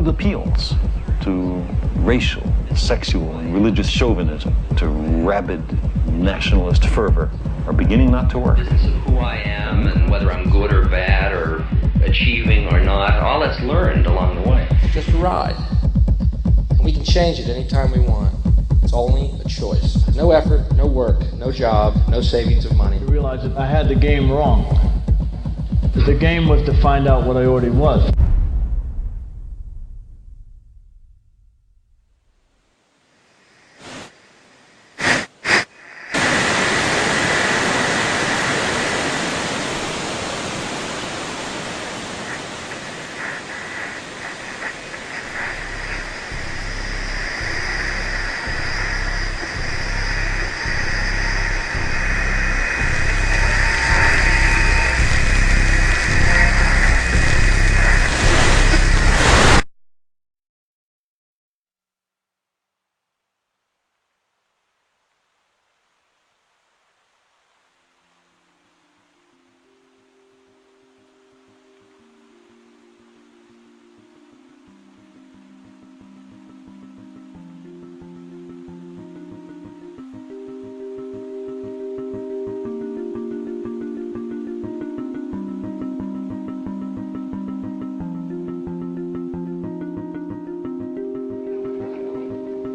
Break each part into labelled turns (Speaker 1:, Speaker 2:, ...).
Speaker 1: old appeals to racial, sexual, and religious chauvinism, to rabid nationalist fervor, are beginning not to work.
Speaker 2: Business of who I am and whether I'm good or bad or achieving or not, all that's learned along the way.
Speaker 3: Just a ride. And we can change it anytime we want. It's only a choice. No effort, no work, no job, no savings of money.
Speaker 4: I realized that I had the game wrong. That the game was to find out what I already was.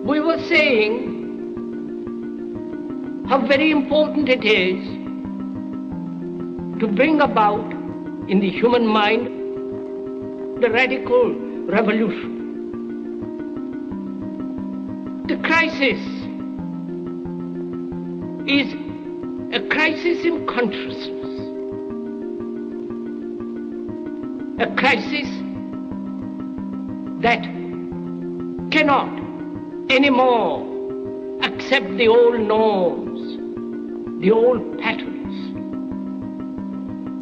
Speaker 5: We were saying how very important it is to bring about in the human mind the radical revolution. The crisis is a crisis in consciousness, a crisis that cannot anymore accept the old norms, the old patterns,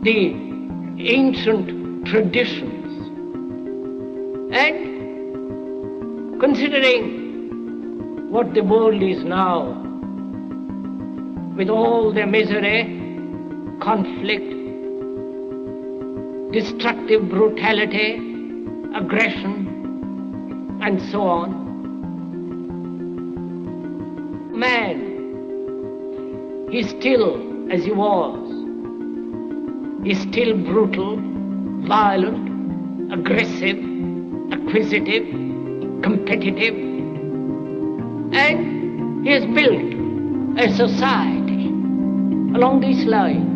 Speaker 5: the ancient traditions. And considering what the world is now, with all the misery, conflict, destructive brutality, aggression, and so on, man is still as he was. He's still brutal, violent, aggressive, acquisitive, competitive, and he has built a society along these lines.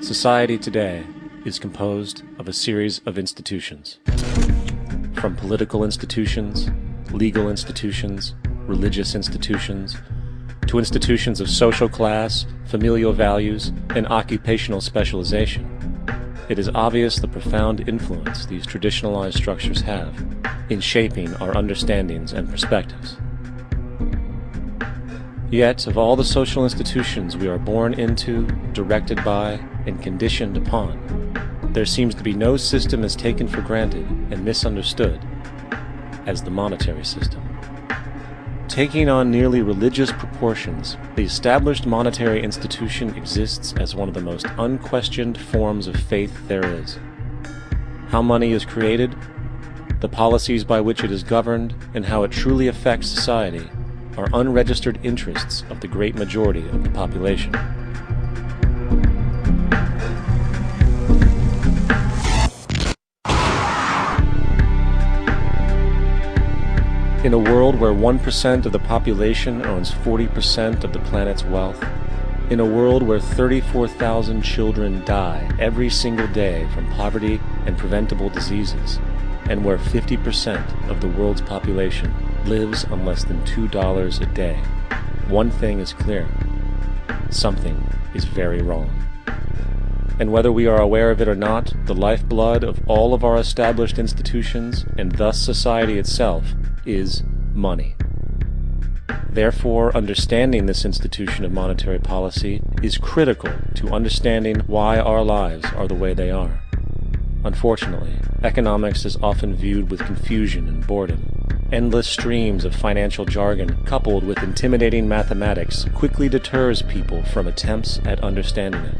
Speaker 6: Society today is composed of a series of institutions. From political institutions, legal institutions, religious institutions, to institutions of social class, familial values, and occupational specialization. It is obvious the profound influence these traditionalized structures have in shaping our understandings and perspectives. Yet, of all the social institutions we are born into, directed by, and conditioned upon, there seems to be no system as taken for granted and misunderstood as the monetary system. Taking on nearly religious proportions, the established monetary institution exists as one of the most unquestioned forms of faith there is. How money is created, the policies by which it is governed, and how it truly affects society are unregistered interests of the great majority of the population. In a world where 1% of the population owns 40% of the planet's wealth, in a world where 34,000 children die every single day from poverty and preventable diseases, and where 50% of the world's population lives on less than $2 a day, one thing is clear: something is very wrong. And whether we are aware of it or not, the lifeblood of all of our established institutions, and thus society itself, is money. Therefore, understanding this institution of monetary policy is critical to understanding why our lives are the way they are. Unfortunately, economics is often viewed with confusion and boredom. Endless streams of financial jargon coupled with intimidating mathematics quickly deters people from attempts at understanding it.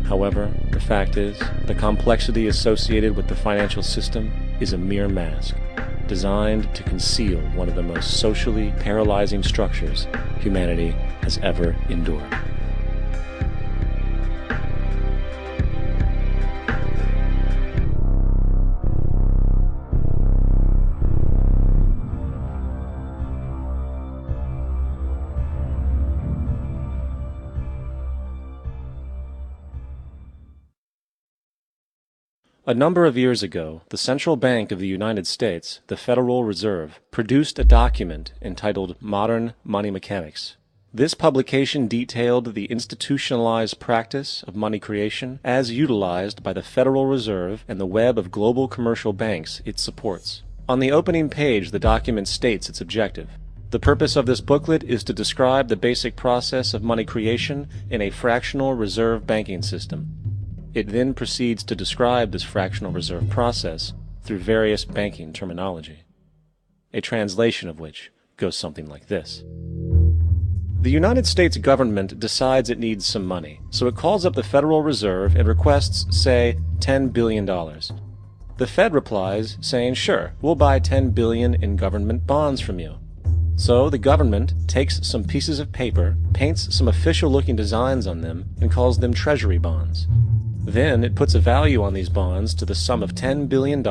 Speaker 6: However, the fact is, the complexity associated with the financial system is a mere mask, designed to conceal one of the most socially paralyzing structures humanity has ever endured. A number of years ago, the Central Bank of the United States, the Federal Reserve, produced a document entitled Modern Money Mechanics. This publication detailed the institutionalized practice of money creation as utilized by the Federal Reserve and the web of global commercial banks it supports. On the opening page, the document states its objective. The purpose of this booklet is to describe the basic process of money creation in a fractional reserve banking system. It then proceeds to describe this fractional reserve process through various banking terminology, a translation of which goes something like this. The United States government decides it needs some money, so it calls up the Federal Reserve and requests, say, $10 billion. The Fed replies, saying, sure, we'll buy $10 billion in government bonds from you. So the government takes some pieces of paper, paints some official-looking designs on them, and calls them treasury bonds. Then it puts a value on these bonds to the sum of $10 billion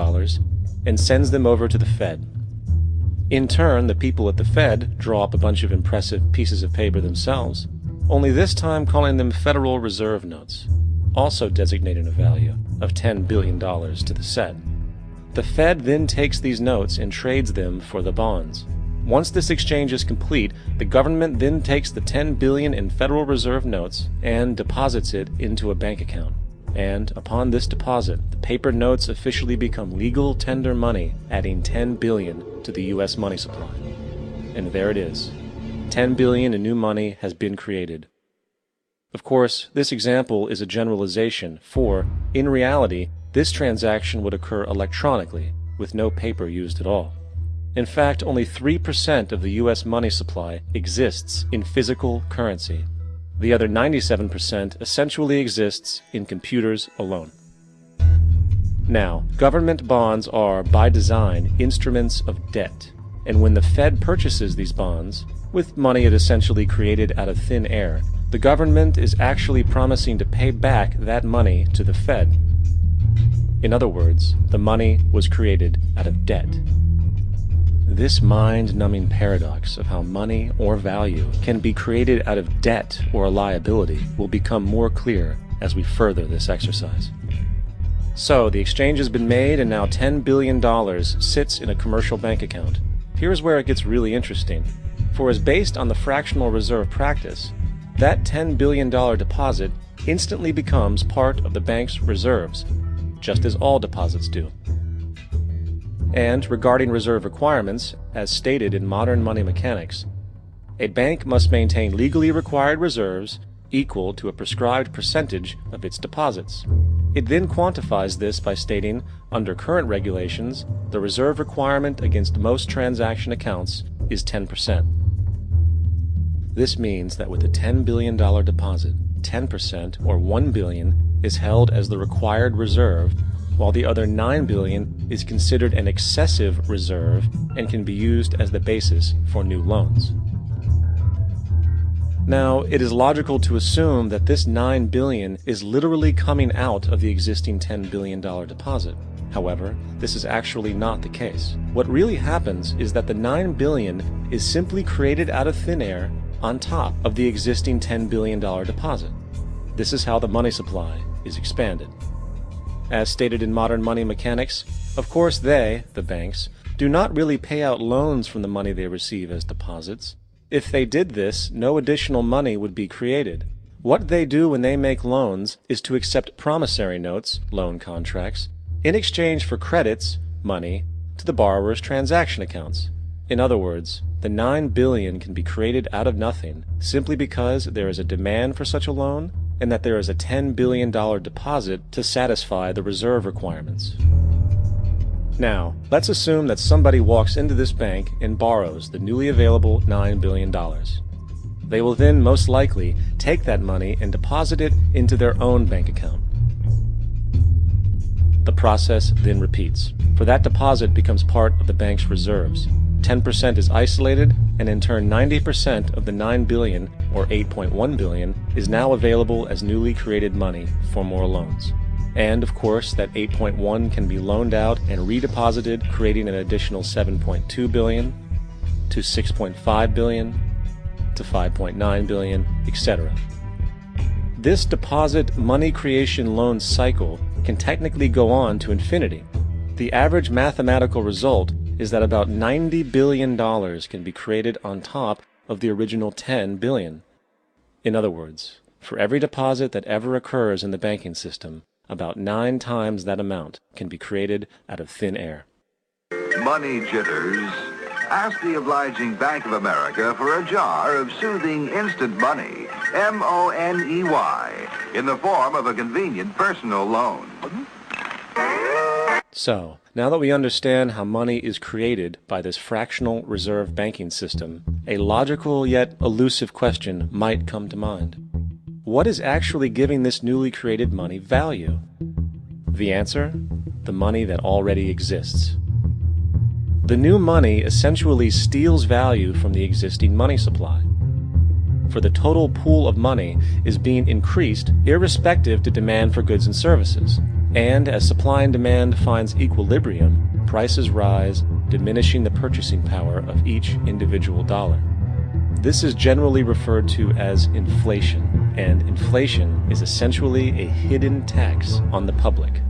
Speaker 6: and sends them over to the Fed. In turn, the people at the Fed draw up a bunch of impressive pieces of paper themselves, only this time calling them Federal Reserve notes, also designating a value of $10 billion to the set. The Fed then takes these notes and trades them for the bonds. Once this exchange is complete, the government then takes the $10 billion in Federal Reserve notes and deposits it into a bank account. And upon this deposit, the paper notes officially become legal tender money, adding $10 billion to the U.S. money supply. And there it is. $10 billion in new money has been created. Of course, this example is a generalization, for, in reality, this transaction would occur electronically, with no paper used at all. In fact, only 3% of the U.S. money supply exists in physical currency. The other 97% essentially exists in computers alone. Now, government bonds are, by design, instruments of debt, and when the Fed purchases these bonds, with money it essentially created out of thin air, the government is actually promising to pay back that money to the Fed. In other words, the money was created out of debt. This mind-numbing paradox of how money or value can be created out of debt or a liability will become more clear as we further this exercise. So, the exchange has been made and now $10 billion sits in a commercial bank account. Here's where it gets really interesting. For as based on the fractional reserve practice, that $10 billion deposit instantly becomes part of the bank's reserves, just as all deposits do. And regarding reserve requirements, as stated in Modern Money Mechanics, a bank must maintain legally required reserves equal to a prescribed percentage of its deposits. It then quantifies this by stating, under current regulations, the reserve requirement against most transaction accounts is 10%. This means that with a $10 billion deposit, 10% or $1 billion is held as the required reserve, while the other $9 billion is considered an excessive reserve and can be used as the basis for new loans. Now, it is logical to assume that this $9 billion is literally coming out of the existing $10 billion deposit. However, this is actually not the case. What really happens is that the $9 billion is simply created out of thin air on top of the existing $10 billion deposit. This is how the money supply is expanded. As stated in Modern Money Mechanics, of course they, the banks, do not really pay out loans from the money they receive as deposits. If they did this, no additional money would be created. What they do when they make loans is to accept promissory notes, loan contracts, in exchange for credits, money, to the borrower's transaction accounts. In other words, the $9 billion can be created out of nothing simply because there is a demand for such a loan and that there is a $10 billion deposit to satisfy the reserve requirements. Now, let's assume that somebody walks into this bank and borrows the newly available $9 billion. They will then most likely take that money and deposit it into their own bank account. The process then repeats, for that deposit becomes part of the bank's reserves. 10% is isolated, and in turn 90% of the $9 billion, or $8.1 billion, is now available as newly created money for more loans. And, of course, that 8.1 can be loaned out and redeposited, creating an additional 7.2 billion, to 6.5 billion, to 5.9 billion, etc. This deposit money creation loan cycle can technically go on to infinity. The average mathematical result is that about $90 billion can be created on top of the original $10 billion. In other words, for every deposit that ever occurs in the banking system, about 9 times that amount can be created out of thin air.
Speaker 7: Money jitters. Ask the obliging Bank of America for a jar of soothing instant money, M-O-N-E-Y, in the form of a convenient personal loan.
Speaker 6: So, now that we understand how money is created by this fractional reserve banking system, a logical yet elusive question might come to mind. What is actually giving this newly created money value? The answer? The money that already exists. The new money essentially steals value from the existing money supply. For the total pool of money is being increased irrespective to demand for goods and services. And as supply and demand finds equilibrium, prices rise, diminishing the purchasing power of each individual dollar. This is generally referred to as inflation, and inflation is essentially a hidden tax on the public.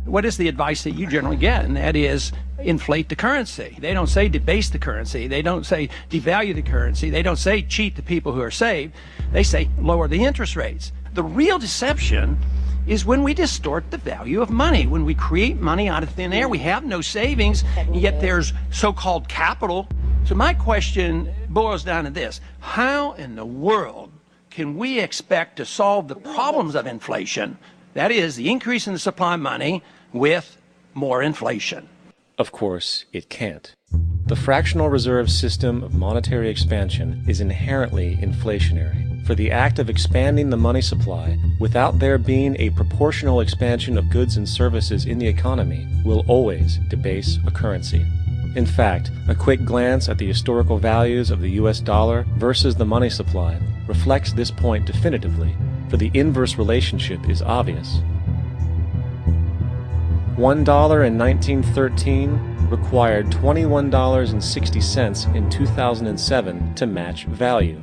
Speaker 8: What is the advice that you generally get? And that is, inflate the currency. They don't say debase the currency. They don't say devalue the currency. They don't say cheat the people who are saved. They say lower the interest rates. The real deception is when we distort the value of money. When we create money out of thin air, we have no savings, and yet there's so-called capital. So my question boils down to this: how in the world can we expect to solve the problems of inflation, that is, the increase in the supply of money, with more inflation?
Speaker 6: Of course, it can't. The fractional reserve system of monetary expansion is inherently inflationary. For the act of expanding the money supply, without there being a proportional expansion of goods and services in the economy, will always debase a currency. In fact, a quick glance at the historical values of the US dollar versus the money supply reflects this point definitively, for the inverse relationship is obvious. $1 in 1913 required $21.60 in 2007 to match value.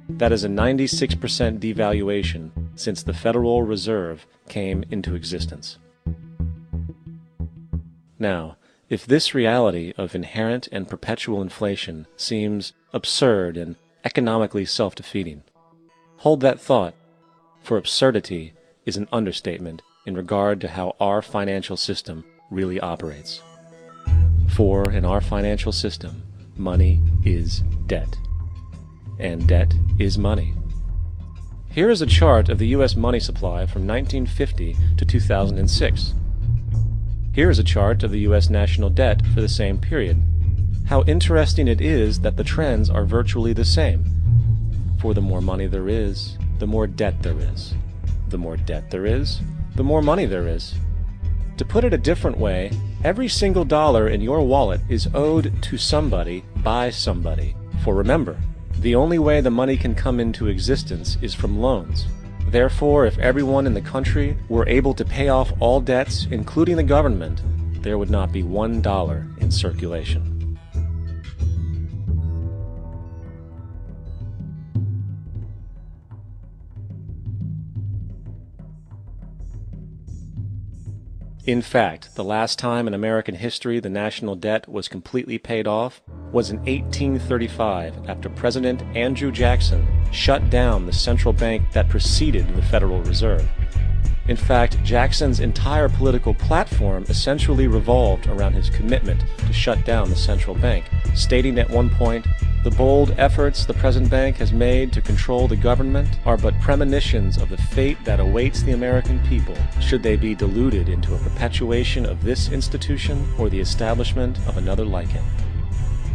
Speaker 6: That is a 96% devaluation since the Federal Reserve came into existence. Now, if this reality of inherent and perpetual inflation seems absurd and economically self-defeating, hold that thought, for absurdity is an understatement in regard to how our financial system really operates. For in our financial system, money is debt. And debt is money. Here is a chart of the U.S. money supply from 1950 to 2006. Here is a chart of the U.S. national debt for the same period. How interesting it is that the trends are virtually the same. For the more money there is, the more debt there is. The more debt there is, the more money there is. To put it a different way, every single dollar in your wallet is owed to somebody by somebody. For remember, the only way the money can come into existence is from loans. Therefore, if everyone in the country were able to pay off all debts, including the government, there would not be $1 in circulation. In fact, the last time in American history the national debt was completely paid off was in 1835 after President Andrew Jackson shut down the central bank that preceded the Federal Reserve. In fact, Jackson's entire political platform essentially revolved around his commitment to shut down the central bank, stating at one point, "The bold efforts the present bank has made to control the government are but premonitions of the fate that awaits the American people should they be deluded into a perpetuation of this institution or the establishment of another like it."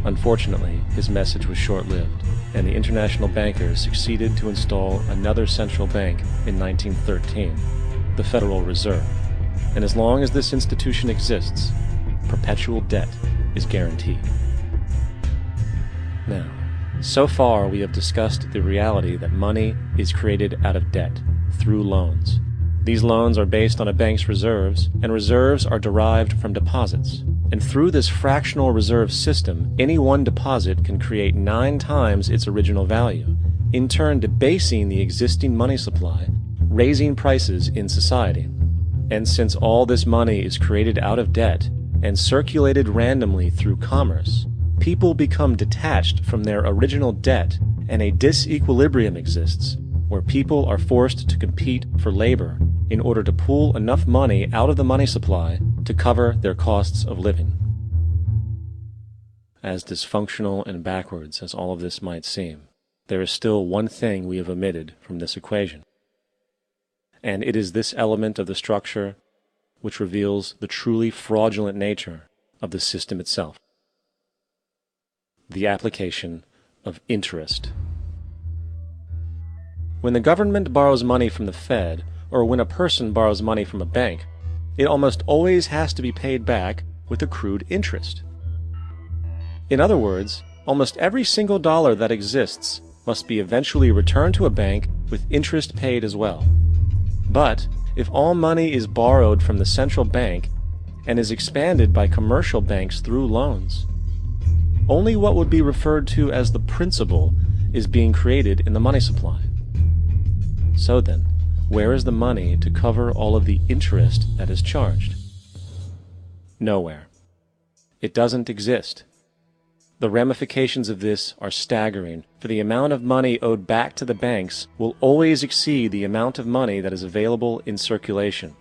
Speaker 6: Unfortunately, his message was short-lived, and the international bankers succeeded to install another central bank in 1913, the Federal Reserve. And as long as this institution exists, perpetual debt is guaranteed. Now, so far we have discussed the reality that money is created out of debt, through loans. These loans are based on a bank's reserves, and reserves are derived from deposits. And through this fractional reserve system, any one deposit can create 9 times its original value, in turn debasing the existing money supply, raising prices in society. And since all this money is created out of debt and circulated randomly through commerce, people become detached from their original debt, and a disequilibrium exists where people are forced to compete for labor in order to pull enough money out of the money supply to cover their costs of living. As dysfunctional and backwards as all of this might seem, there is still one thing we have omitted from this equation. And it is this element of the structure which reveals the truly fraudulent nature of the system itself: the application of interest. When the government borrows money from the Fed, or when a person borrows money from a bank, it almost always has to be paid back with accrued interest. In other words, almost every single dollar that exists must be eventually returned to a bank with interest paid as well. But if all money is borrowed from the central bank and is expanded by commercial banks through loans, only what would be referred to as the principal is being created in the money supply. So then, where is the money to cover all of the interest that is charged? Nowhere. It doesn't exist. The ramifications of this are staggering, for the amount of money owed back to the banks will always exceed the amount of money that is available in circulation.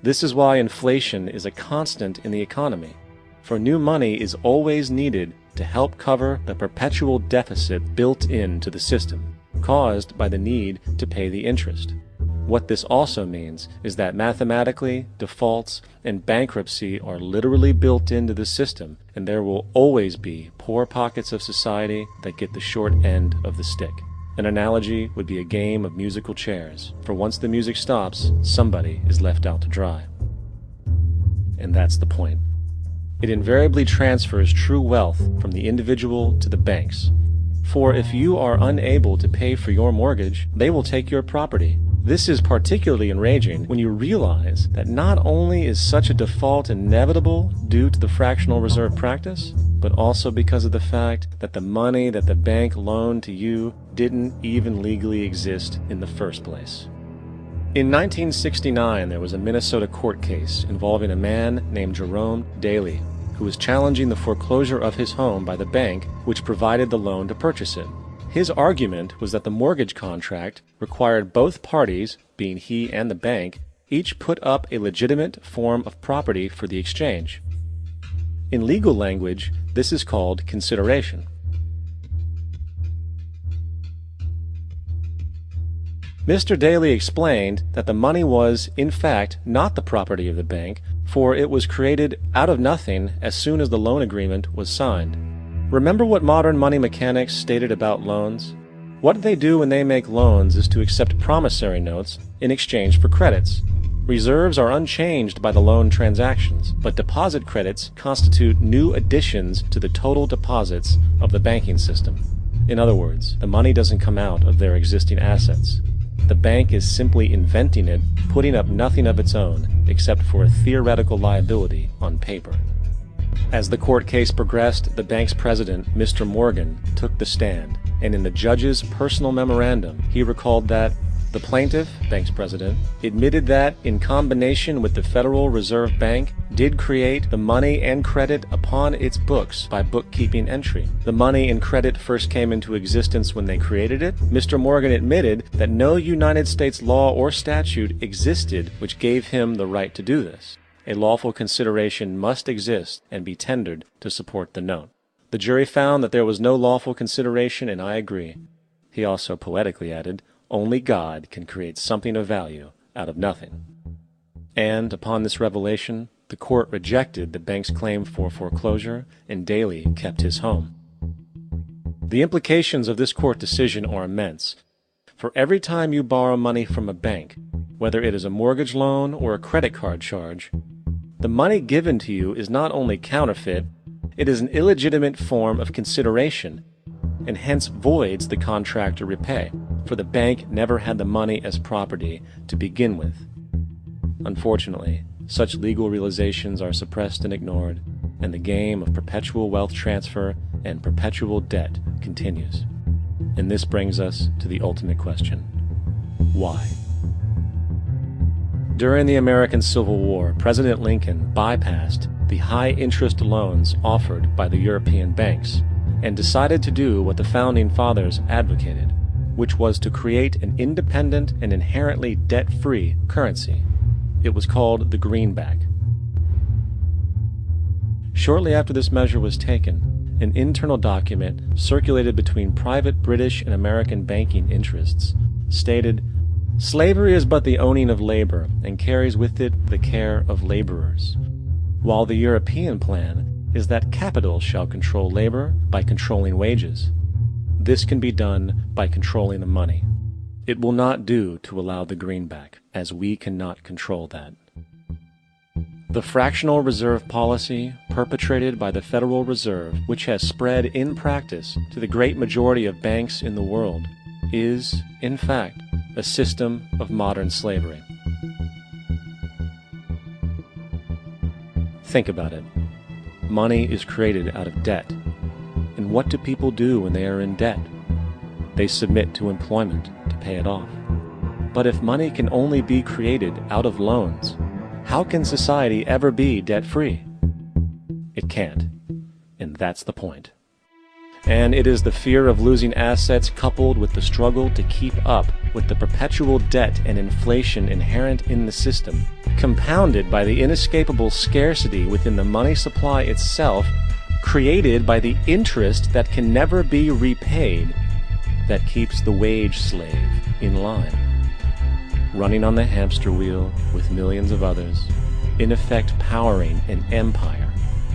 Speaker 6: This is why inflation is a constant in the economy, for new money is always needed to help cover the perpetual deficit built into the system, caused by the need to pay the interest. What this also means is that mathematically, defaults and bankruptcy are literally built into the system, and there will always be poor pockets of society that get the short end of the stick. An analogy would be a game of musical chairs, for once the music stops, somebody is left out to dry. And that's the point. It invariably transfers true wealth from the individual to the banks. For if you are unable to pay for your mortgage, they will take your property. This is particularly enraging when you realize that not only is such a default inevitable due to the fractional reserve practice, but also because of the fact that the money that the bank loaned to you didn't even legally exist in the first place. In 1969, there was a Minnesota court case involving a man named Jerome Daly, who was challenging the foreclosure of his home by the bank which provided the loan to purchase it. His argument was that the mortgage contract required both parties, being he and the bank, each put up a legitimate form of property for the exchange. In legal language, this is called consideration. Mr. Daly explained that the money was, in fact, not the property of the bank, for it was created out of nothing as soon as the loan agreement was signed. Remember what modern money mechanics stated about loans? What they do when they make loans is to accept promissory notes in exchange for credits. Reserves are unchanged by the loan transactions, but deposit credits constitute new additions to the total deposits of the banking system. In other words, the money doesn't come out of their existing assets. The bank is simply inventing it, putting up nothing of its own, except for a theoretical liability on paper. As the court case progressed, the bank's president, Mr. Morgan, took the stand, and in the judge's personal memorandum, he recalled that the plaintiff, bank's president, admitted that, in combination with the Federal Reserve Bank, did create the money and credit upon its books by bookkeeping entry. The money and credit first came into existence when they created it. Mr. Morgan admitted that no United States law or statute existed which gave him the right to do this. A lawful consideration must exist and be tendered to support the note. The jury found that there was no lawful consideration, and I agree. He also poetically added, "Only God can create something of value out of nothing." And upon this revelation, the court rejected the bank's claim for foreclosure, and Daley kept his home. The implications of this court decision are immense. For every time you borrow money from a bank, whether it is a mortgage loan or a credit card charge, the money given to you is not only counterfeit, it is an illegitimate form of consideration, and hence voids the contract to repay, for the bank never had the money as property to begin with. Unfortunately, such legal realizations are suppressed and ignored, and the game of perpetual wealth transfer and perpetual debt continues. And this brings us to the ultimate question: why? During the American Civil War, President Lincoln bypassed the high-interest loans offered by the European banks and decided to do what the Founding Fathers advocated, which was to create an independent and inherently debt-free currency. It was called the greenback. Shortly after this measure was taken, an internal document circulated between private British and American banking interests stated, "Slavery is but the owning of labor, and carries with it the care of laborers, while the European plan is that capital shall control labor by controlling wages. This can be done by controlling the money. It will not do to allow the greenback, as we cannot control that." The fractional reserve policy perpetrated by the Federal Reserve, which has spread in practice to the great majority of banks in the world, is, in fact, a system of modern slavery. Think about it. Money is created out of debt. And what do people do when they are in debt? They submit to employment to pay it off. But if money can only be created out of loans, how can society ever be debt-free? It can't. And that's the point. And it is the fear of losing assets coupled with the struggle to keep up with the perpetual debt and inflation inherent in the system, compounded by the inescapable scarcity within the money supply itself, created by the interest that can never be repaid, that keeps the wage slave in line, running on the hamster wheel with millions of others, in effect powering an empire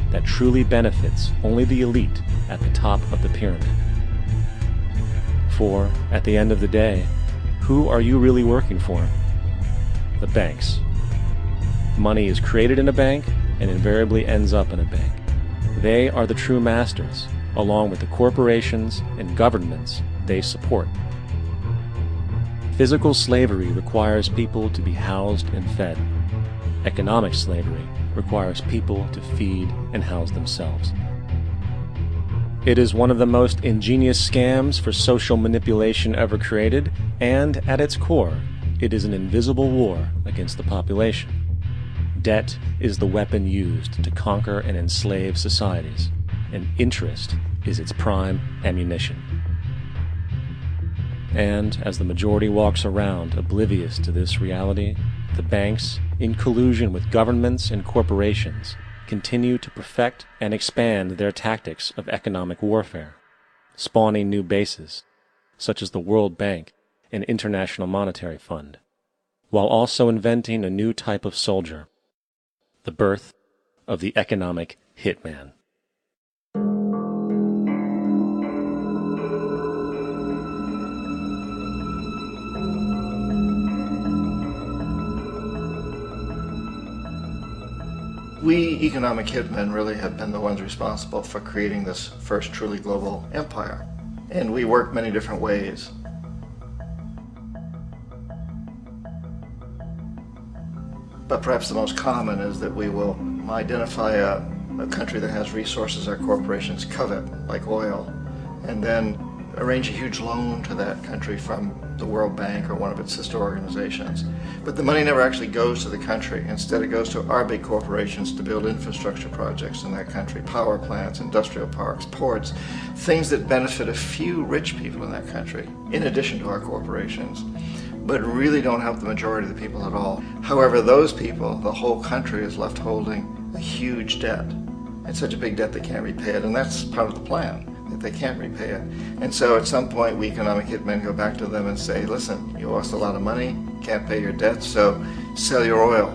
Speaker 6: that truly benefits only the elite at the top of the pyramid. For, at the end of the day, who are you really working for? The banks. Money is created in a bank and invariably ends up in a bank. They are the true masters, along with the corporations and governments they support. Physical slavery requires people to be housed and fed. Economic slavery requires people to feed and house themselves. It is one of the most ingenious scams for social manipulation ever created, and at its core, it is an invisible war against the population. Debt is the weapon used to conquer and enslave societies, and interest is its prime ammunition. And as the majority walks around oblivious to this reality, the banks, in collusion with governments and corporations, continue to perfect and expand their tactics of economic warfare, spawning new bases, such as the World Bank and International Monetary Fund, while also inventing a new type of soldier, the birth of the economic hitman.
Speaker 9: We economic hitmen really have been the ones responsible for creating this first truly global empire. And we work many different ways. But perhaps the most common is that we will identify a country that has resources our corporations covet, like oil, and then arrange a huge loan to that country from the World Bank or one of its sister organizations. But the money never actually goes to the country. Instead, it goes to our big corporations to build infrastructure projects in that country, power plants, industrial parks, ports, things that benefit a few rich people in that country, in addition to our corporations, but really don't help the majority of the people at all. However, those people, the whole country is left holding a huge debt. It's such a big debt they can't repay it, and that's part of the plan, that they can't repay it. And so at some point, we economic hitmen go back to them and say, listen, you owe us a lot of money, can't pay your debts, so sell your oil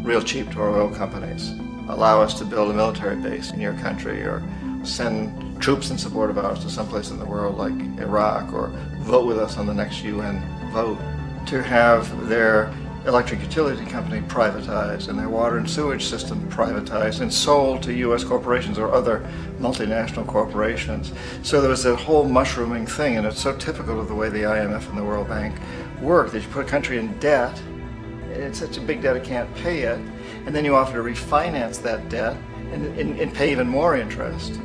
Speaker 9: real cheap to our oil companies. Allow us to build a military base in your country, or send troops in support of ours to someplace in the world like Iraq, or vote with us on the next UN vote. To have their electric utility company privatized and their water and sewage system privatized and sold to U.S. corporations or other multinational corporations. So there was that whole mushrooming thing, and it's so typical of the way the IMF and the World Bank work, that you put a country in debt, it's such a big debt it can't pay it, and then you offer to refinance that debt and pay even more interest.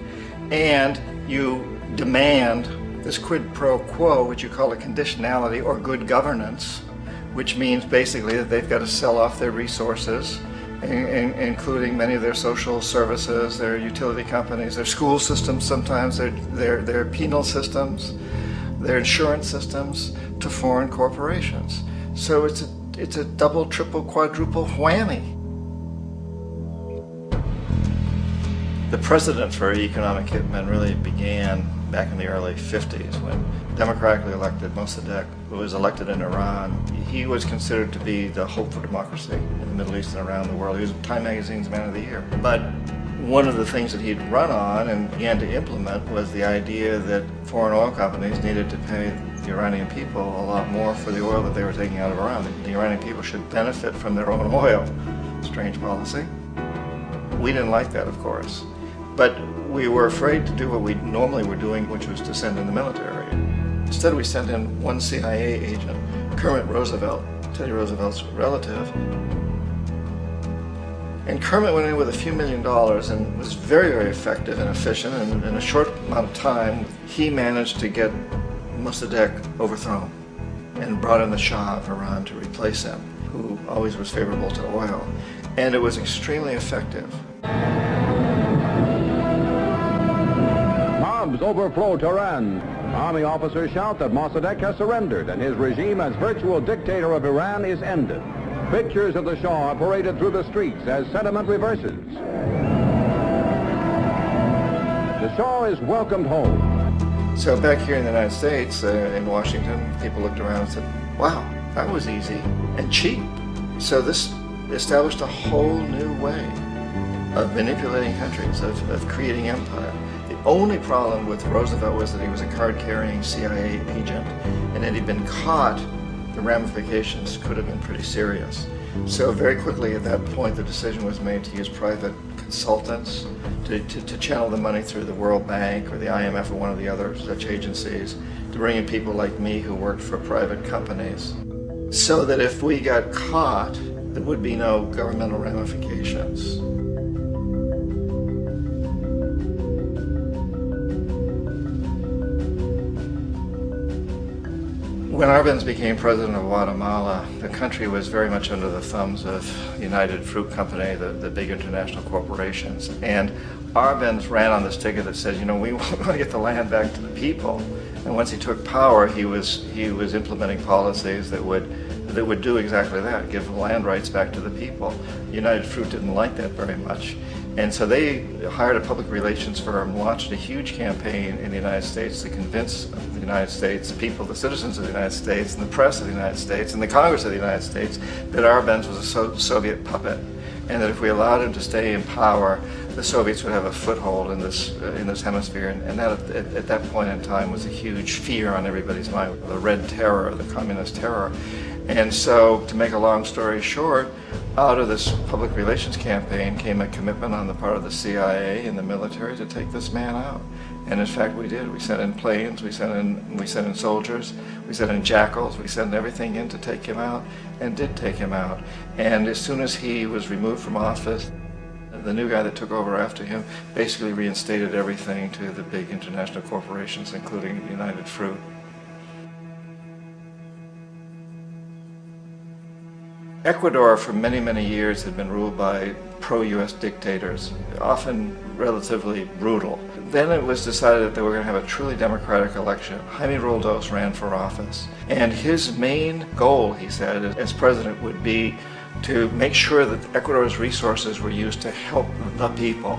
Speaker 9: And you demand this quid pro quo, which you call a conditionality or good governance, which means basically that they've got to sell off their resources, including many of their social services, their utility companies, their school systems sometimes, their penal systems, their insurance systems, to foreign corporations. So it's a double, triple, quadruple whammy. The precedent for economic hitmen really began back in the early 50s when democratically elected Mossadegh, who was elected in Iran. He was considered to be the hope for democracy in the Middle East and around the world. He was Time Magazine's Man of the Year. But one of the things that he'd run on and began to implement was the idea that foreign oil companies needed to pay the Iranian people a lot more for the oil that they were taking out of Iran. The Iranian people should benefit from their own oil. Strange policy. We didn't like that, of course. But we were afraid to do what we normally were doing, which was to send in the military. Instead, we sent in one CIA agent, Kermit Roosevelt, Teddy Roosevelt's relative. And Kermit went in with a few $1 million and was very, very effective and efficient. And in a short amount of time, he managed to get Mossadegh overthrown and brought in the Shah of Iran to replace him, who always was favorable to oil. And it was extremely effective.
Speaker 10: Mobs overflow Tehran. Army officers shout that Mossadegh has surrendered and his regime as virtual dictator of Iran is ended. Pictures of the Shah are paraded through the streets as sentiment reverses. The Shah is welcomed home.
Speaker 9: So back here in the United States, in Washington, people looked around and said, wow, that was easy and cheap. So this established a whole new way of manipulating countries, of creating empire. The only problem with Roosevelt was that he was a card-carrying CIA agent, and had he been caught, the ramifications could have been pretty serious. So very quickly at that point, the decision was made to use private consultants to channel the money through the World Bank or the IMF or one of the other such agencies, to bring in people like me who worked for private companies, so that if we got caught, there would be no governmental ramifications. When Arbenz became president of Guatemala, the country was very much under the thumbs of United Fruit Company, the big international corporations. And Arbenz ran on this ticket that said, you know, we want to get the land back to the people. And once he took power, he was implementing policies that would do exactly that, give the land rights back to the people. United Fruit didn't like that very much. And so they hired a public relations firm, launched a huge campaign in the United States to convince the United States people, the citizens of the United States, and the press of the United States, and the Congress of the United States, that Arbenz was a Soviet puppet, and that if we allowed him to stay in power, the Soviets would have a foothold in this hemisphere. And that, at that point in time, was a huge fear on everybody's mind, the Red Terror, the Communist Terror. And so, to make a long story short, Out of this public relations campaign came a commitment on the part of the CIA and the military to take this man out. And in fact, we did. We sent in planes, we sent in soldiers, we sent in jackals, we sent everything in to take him out, and did take him out. And as soon as he was removed from office, the new guy that took over after him basically reinstated everything to the big international corporations, including United Fruit. Ecuador for many, many years had been ruled by pro-US dictators, often relatively brutal. Then it was decided that they were going to have a truly democratic election. Jaime Roldos ran for office, and his main goal, he said, as president would be to make sure that Ecuador's resources were used to help the people.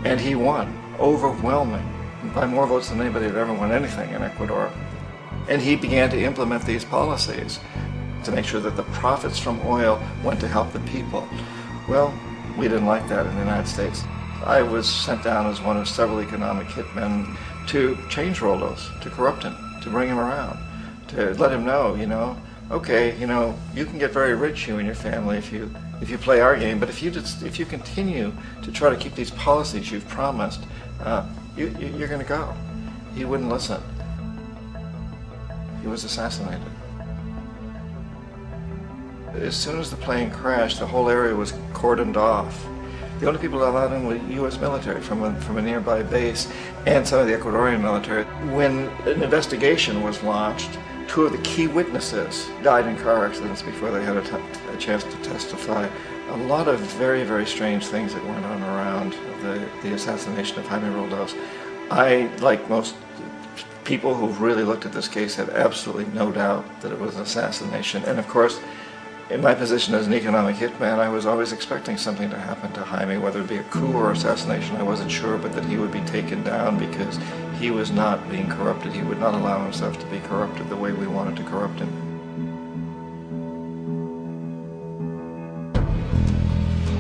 Speaker 9: And he won, overwhelming, by more votes than anybody had ever won anything in Ecuador. And he began to implement these policies to make sure that the profits from oil went to help the people. Well, we didn't like that in the United States. I was sent down as one of several economic hitmen to change Roldos, to corrupt him, to bring him around, to let him know, okay, you can get very rich, you and your family, if you play our game, but if you continue to try to keep these policies you've promised, you're going to go. He wouldn't listen. He was assassinated. As soon as the plane crashed, the whole area was cordoned off. The only people allowed in were U.S. military from a nearby base and some of the Ecuadorian military. When an investigation was launched, two of the key witnesses died in car accidents before they had a chance to testify. A lot of very, very strange things that went on around the assassination of Jaime Roldos. I, like most people who've really looked at this case, have absolutely no doubt that it was an assassination. And of course, in my position as an economic hitman, I was always expecting something to happen to Jaime, whether it be a coup or assassination, I wasn't sure, but that he would be taken down because he was not being corrupted. He would not allow himself to be corrupted the way we wanted to corrupt him.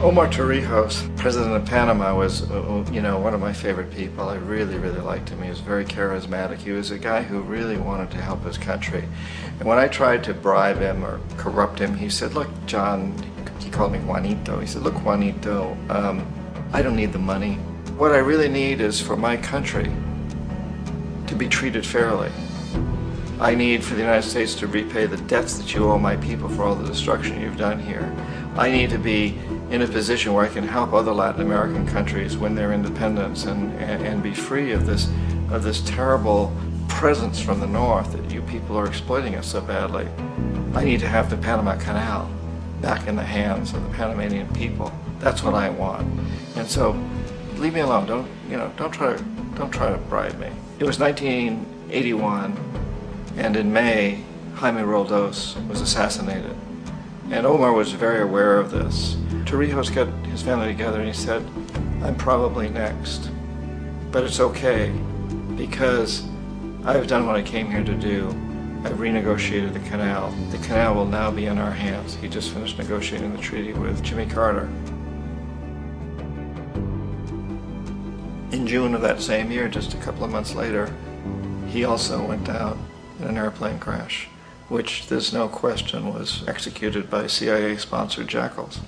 Speaker 9: Omar Torrijos, president of Panama, was one of my favorite people. I really, really liked him. He was very charismatic. He was a guy who really wanted to help his country. And when I tried to bribe him or corrupt him, he said, look, John, he called me Juanito. He said, look, Juanito, I don't need the money. What I really need is for my country to be treated fairly. I need for the United States to repay the debts that you owe my people for all the destruction you've done here. I need to be in a position where I can help other Latin American countries win their independence and be free of this terrible presence from the north that you people are exploiting us so badly. I need to have the Panama Canal back in the hands of the Panamanian people. That's what I want. And so, leave me alone. Don't try to bribe me. It was 1981, and in May, Jaime Roldos was assassinated. And Omar was very aware of this. Torrijos got his family together and he said, I'm probably next, but it's okay because I've done what I came here to do. I've renegotiated the canal. The canal will now be in our hands. He just finished negotiating the treaty with Jimmy Carter. In June of that same year, just a couple of months later, he also went down in an airplane crash, which there's no question was executed by CIA-sponsored jackals.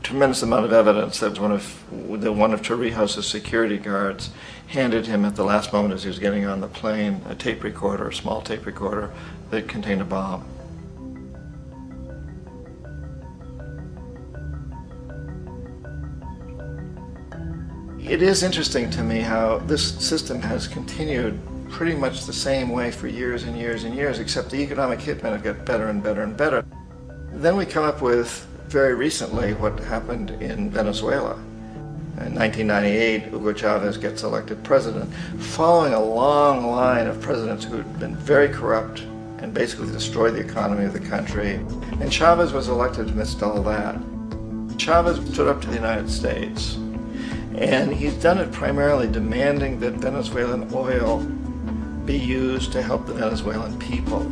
Speaker 9: Tremendous amount of evidence that one of Torrijos' security guards handed him at the last moment as he was getting on the plane a tape recorder, a small tape recorder that contained a bomb. It is interesting to me how this system has continued pretty much the same way for years and years and years, except the economic hitmen have got better and better and better. Then we come up with, very recently, what happened in Venezuela. In 1998, Hugo Chavez gets elected president, following a long line of presidents who had been very corrupt and basically destroyed the economy of the country. And Chavez was elected amidst all that. Chavez stood up to the United States, and he's done it primarily demanding that Venezuelan oil be used to help the Venezuelan people.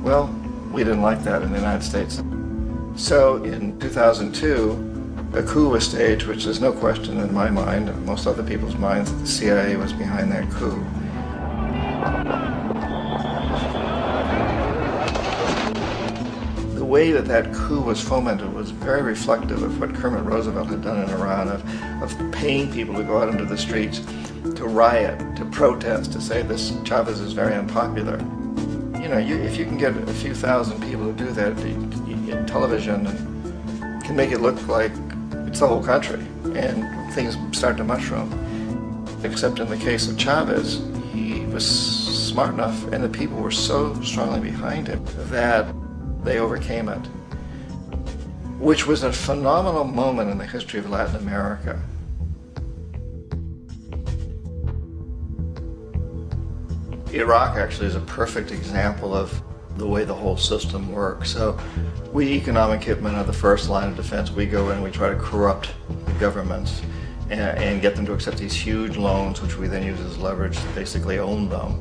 Speaker 9: Well, we didn't like that in the United States. So in 2002, a coup was staged, which there's no question in my mind, and most other people's minds, that the CIA was behind that coup. The way that that coup was fomented was very reflective of what Kermit Roosevelt had done in Iran, of paying people to go out into the streets, to riot, to protest, to say this Chavez is very unpopular. You know, if you can get a few thousand people to do that in television, and can make it look like it's the whole country, and things start to mushroom. Except in the case of Chavez, he was smart enough, and the people were so strongly behind him that they overcame it, which was a phenomenal moment in the history of Latin America. Iraq actually is a perfect example of the way the whole system works. So we economic hitmen are the first line of defense. We go in, we try to corrupt the governments and get them to accept these huge loans, which we then use as leverage to basically own them.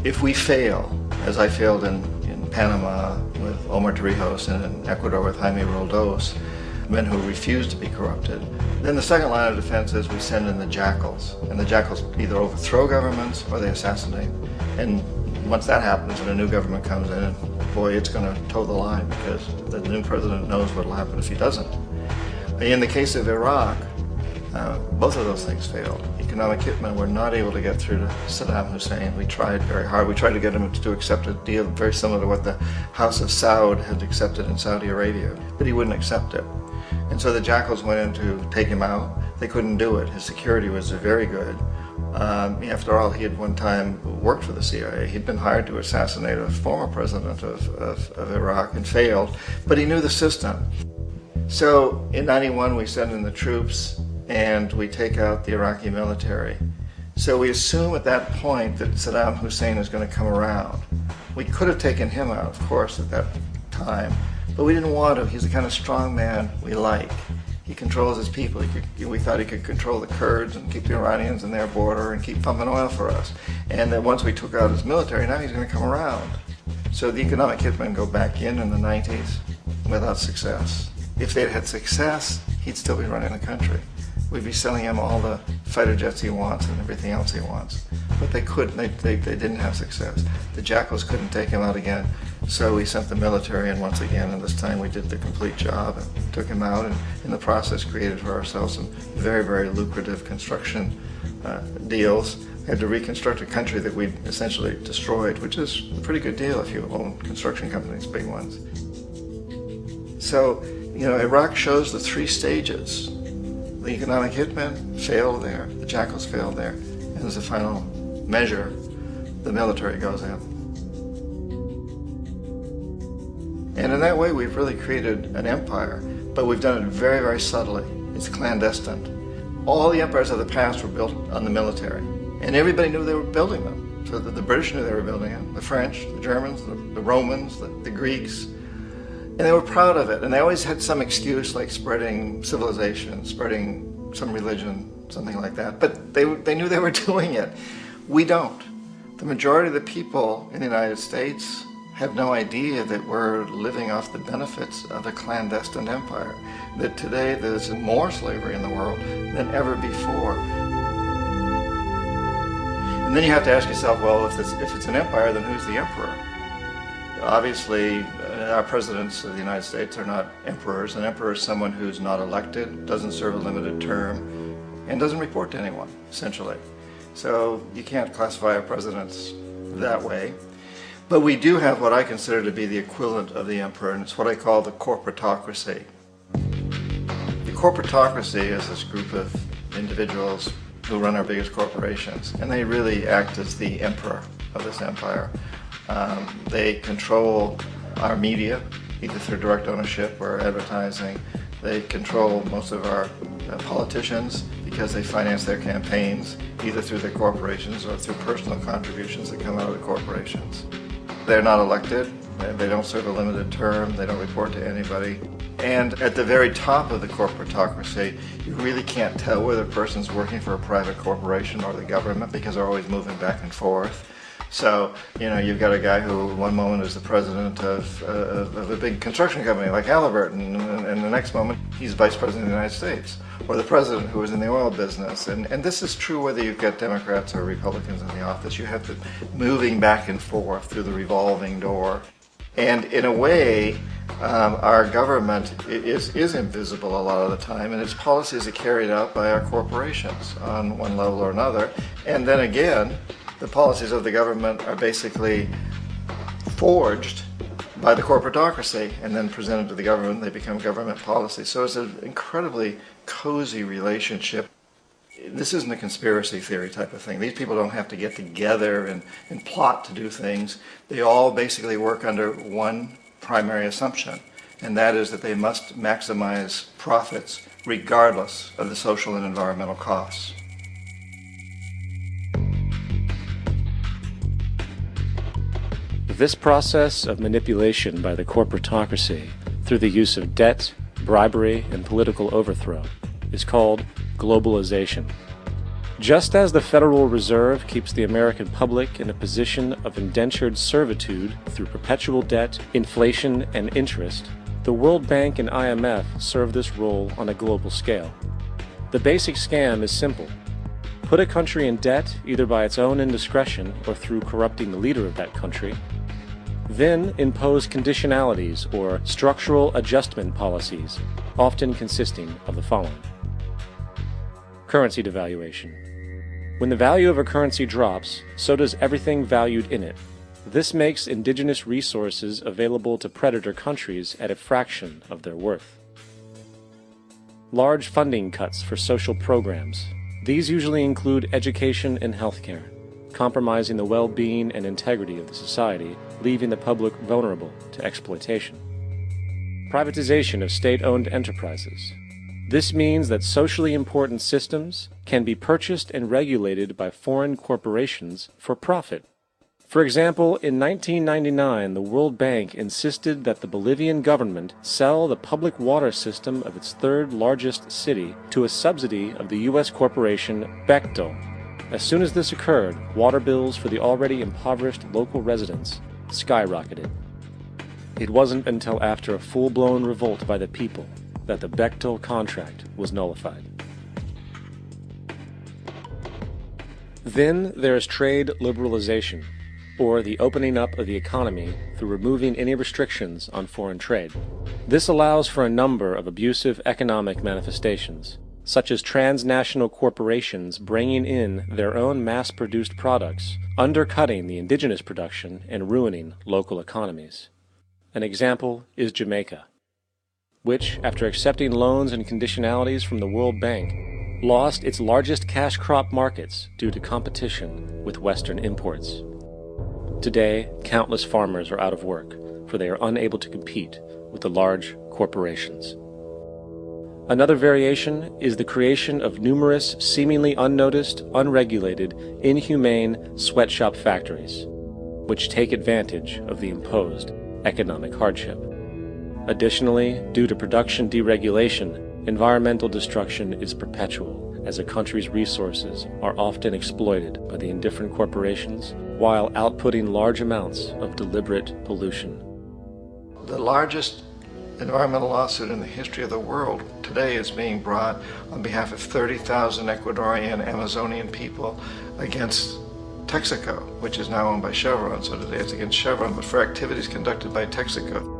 Speaker 9: If we fail, as I failed in Panama with Omar Torrijos and in Ecuador with Jaime Roldos, men who refused to be corrupted, then the second line of defense is we send in the jackals. And the jackals either overthrow governments or they assassinate. And once that happens and a new government comes in, boy, it's going to toe the line because the new president knows what will happen if he doesn't. In the case of Iraq, both of those things failed. Economic hitmen were not able to get through to Saddam Hussein. We tried very hard. We tried to get him to accept a deal very similar to what the House of Saud had accepted in Saudi Arabia, but he wouldn't accept it. And so the jackals went in to take him out. They couldn't do it. His security was very good. After all, he had one time worked for the CIA. He'd been hired to assassinate a former president of Iraq and failed, but he knew the system. So in '91, we send in the troops and we take out the Iraqi military. So we assume at that point that Saddam Hussein is going to come around. We could have taken him out, of course, at that time, but we didn't want to. He's the kind of strong man we like. He controls his people. We thought he could control the Kurds and keep the Iranians in their border and keep pumping oil for us. And that once we took out his military, now he's going to come around. So the economic hitmen go back in the 90s without success. If they'd had success, he'd still be running the country. We'd be selling him all the fighter jets he wants and everything else he wants. But they couldn't. They didn't have success. The jackals couldn't take him out again. So we sent the military in once again, and this time we did the complete job and took him out, and in the process created for ourselves some very, very lucrative construction deals. We had to reconstruct a country that we essentially destroyed, which is a pretty good deal if you own construction companies, big ones. So, you know, Iraq shows the three stages. The economic hitmen failed there, the jackals failed there, and as a final measure, the military goes in. And in that way, we've really created an empire, but we've done it very, very subtly. It's clandestine. All the empires of the past were built on the military, and everybody knew they were building them. So the British knew they were building it, the French, the Germans, the Romans, the Greeks, and they were proud of it. And they always had some excuse, like spreading civilization, spreading some religion, something like that. But they knew they were doing it. We don't. The majority of the people in the United States have no idea that we're living off the benefits of a clandestine empire, that today there's more slavery in the world than ever before. And then you have to ask yourself, well, if it's an empire, then who's the emperor? Obviously, our presidents of the United States are not emperors. An emperor is someone who's not elected, doesn't serve a limited term, and doesn't report to anyone, essentially. So you can't classify our presidents that way. But we do have what I consider to be the equivalent of the emperor, and it's what I call the corporatocracy. The corporatocracy is this group of individuals who run our biggest corporations, and they really act as the emperor of this empire. They control our media, either through direct ownership or advertising. They control most of our politicians because they finance their campaigns, either through their corporations or through personal contributions that come out of the corporations. They're not elected, they don't serve a limited term, they don't report to anybody. And at the very top of the corporatocracy, you really can't tell whether a person's working for a private corporation or the government because they're always moving back and forth. So, you know, you've got a guy who one moment is the president of a big construction company like Halliburton, and the next moment he's vice president of the United States, or the president who is in the oil business. And this is true whether you've got Democrats or Republicans in the office. You have to moving back and forth through the revolving door. And in a way, our government is invisible a lot of the time, and its policies are carried out by our corporations on one level or another. And then again, the policies of the government are basically forged by the corporatocracy and then presented to the government. They become government policy. So it's an incredibly cozy relationship. This isn't a conspiracy theory type of thing. These people don't have to get together and plot to do things. They all basically work under one primary assumption, and that is that they must maximize profits regardless of the social and environmental costs.
Speaker 6: This process of manipulation by the corporatocracy through the use of debt, bribery, and political overthrow is called globalization. Just as the Federal Reserve keeps the American public in a position of indentured servitude through perpetual debt, inflation, and interest, the World Bank and IMF serve this role on a global scale. The basic scam is simple. Put a country in debt either by its own indiscretion or through corrupting the leader of that country, then impose conditionalities or structural adjustment policies, often consisting of the following. Currency devaluation. When the value of a currency drops, so does everything valued in it. This makes indigenous resources available to predator countries at a fraction of their worth. Large funding cuts for social programs. These usually include education and healthcare, compromising the well-being and integrity of the society, leaving the public vulnerable to exploitation. Privatization of state-owned enterprises. This means that socially important systems can be purchased and regulated by foreign corporations for profit. For example, in 1999, the World Bank insisted that the Bolivian government sell the public water system of its third largest city to a subsidy of the U.S. corporation Bechtel. As soon as this occurred, water bills for the already impoverished local residents skyrocketed. It wasn't until after a full-blown revolt by the people that the Bechtel contract was nullified. Then there is trade liberalization, or the opening up of the economy through removing any restrictions on foreign trade. This allows for a number of abusive economic manifestations, such as transnational corporations bringing in their own mass-produced products, undercutting the indigenous production and ruining local economies. An example is Jamaica, which, after accepting loans and conditionalities from the World Bank, lost its largest cash crop markets due to competition with Western imports. Today, countless farmers are out of work, for they are unable to compete with the large corporations. Another variation is the creation of numerous seemingly unnoticed, unregulated, inhumane sweatshop factories, which take advantage of the imposed economic hardship. Additionally, due to production deregulation, environmental destruction is perpetual, as a country's resources are often exploited by the indifferent corporations while outputting large amounts of deliberate pollution.
Speaker 9: The largest environmental lawsuit in the history of the world today is being brought on behalf of 30,000 Ecuadorian Amazonian people against Texaco, which is now owned by Chevron. So today it's against Chevron, but for activities conducted by Texaco.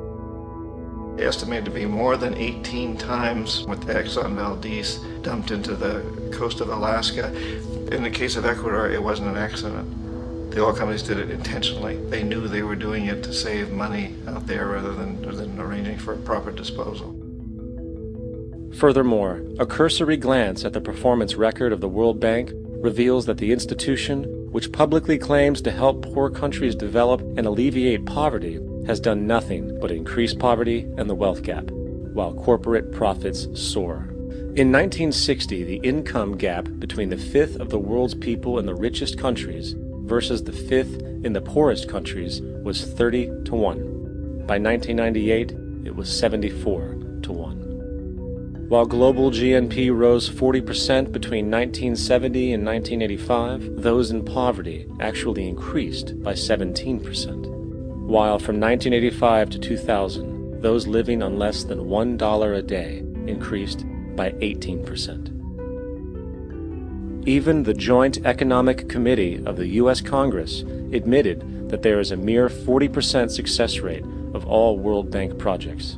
Speaker 9: Estimated to be more than 18 times what the Exxon Valdez dumped into the coast of Alaska. In the case of Ecuador, it wasn't an accident. The oil companies did it intentionally. They knew they were doing it to save money out there rather than arranging for proper disposal.
Speaker 6: Furthermore, a cursory glance at the performance record of the World Bank reveals that the institution, which publicly claims to help poor countries develop and alleviate poverty, has done nothing but increase poverty and the wealth gap, while corporate profits soar. In 1960, the income gap between the fifth of the world's people in the richest countries versus the fifth in the poorest countries was 30 to 1. By 1998, it was 74 to 1. While global GNP rose 40% between 1970 and 1985, those in poverty actually increased by 17%. While from 1985 to 2000, those living on less than $1 a day increased by 18%. Even the Joint Economic Committee of the U.S. Congress admitted that there is a mere 40% success rate of all World Bank projects.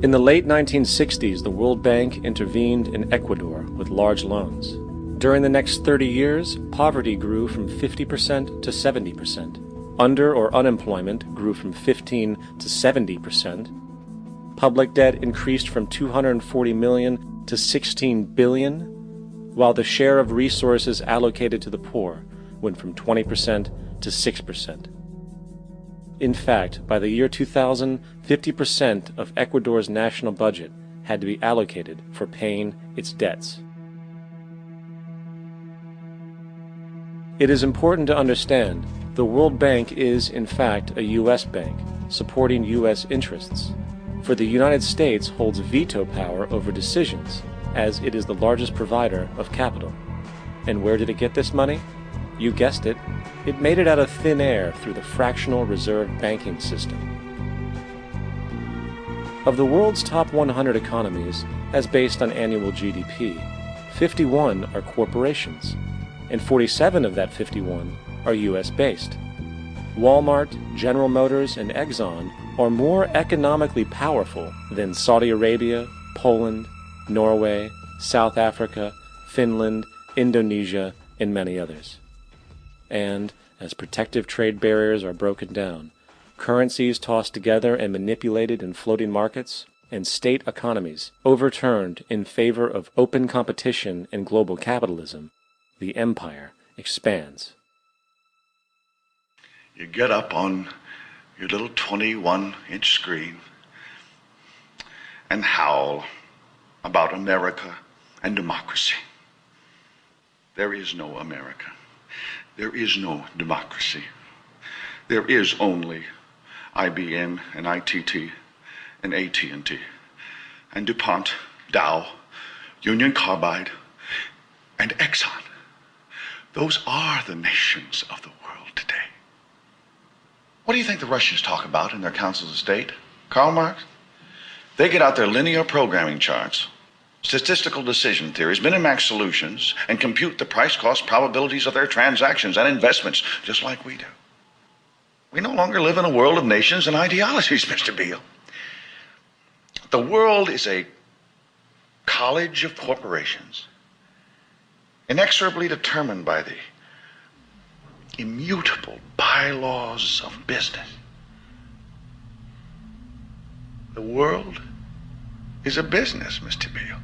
Speaker 6: In the late 1960s, the World Bank intervened in Ecuador with large loans. During the next 30 years, poverty grew from 50% to 70%. Under or unemployment grew from 15 to 70%. Public debt increased from 240 million to 16 billion, while the share of resources allocated to the poor went from 20% to 6%. In fact, by the year 2000, 50% of Ecuador's national budget had to be allocated for paying its debts. It is important to understand the World Bank is, in fact, a U.S. bank, supporting U.S. interests. For the United States holds veto power over decisions, as it is the largest provider of capital. And where did it get this money? You guessed it. It made it out of thin air through the fractional reserve banking system. Of the world's top 100 economies, as based on annual GDP, 51 are corporations, and 47 of that 51 are U.S.-based. Walmart, General Motors, and Exxon are more economically powerful than Saudi Arabia, Poland, Norway, South Africa, Finland, Indonesia, and many others. And, as protective trade barriers are broken down, currencies tossed together and manipulated in floating markets, and state economies overturned in favor of open competition and global capitalism, the empire expands.
Speaker 11: You get up on your little 21-inch screen and howl about America and democracy. There is no America. There is no democracy. There is only IBM and ITT and AT&T and DuPont, Dow, Union Carbide, and Exxon. Those are the nations of the world today. What do you think the Russians talk about in their councils of state? Karl Marx? They get out their linear programming charts, statistical decision theories, Minimax solutions, and compute the price-cost probabilities of their transactions and investments, just like we do. We no longer live in a world of nations and ideologies, Mr. Beale. The world is a college of corporations, inexorably determined by the immutable bylaws of business. The world is a business, Mr. Beale.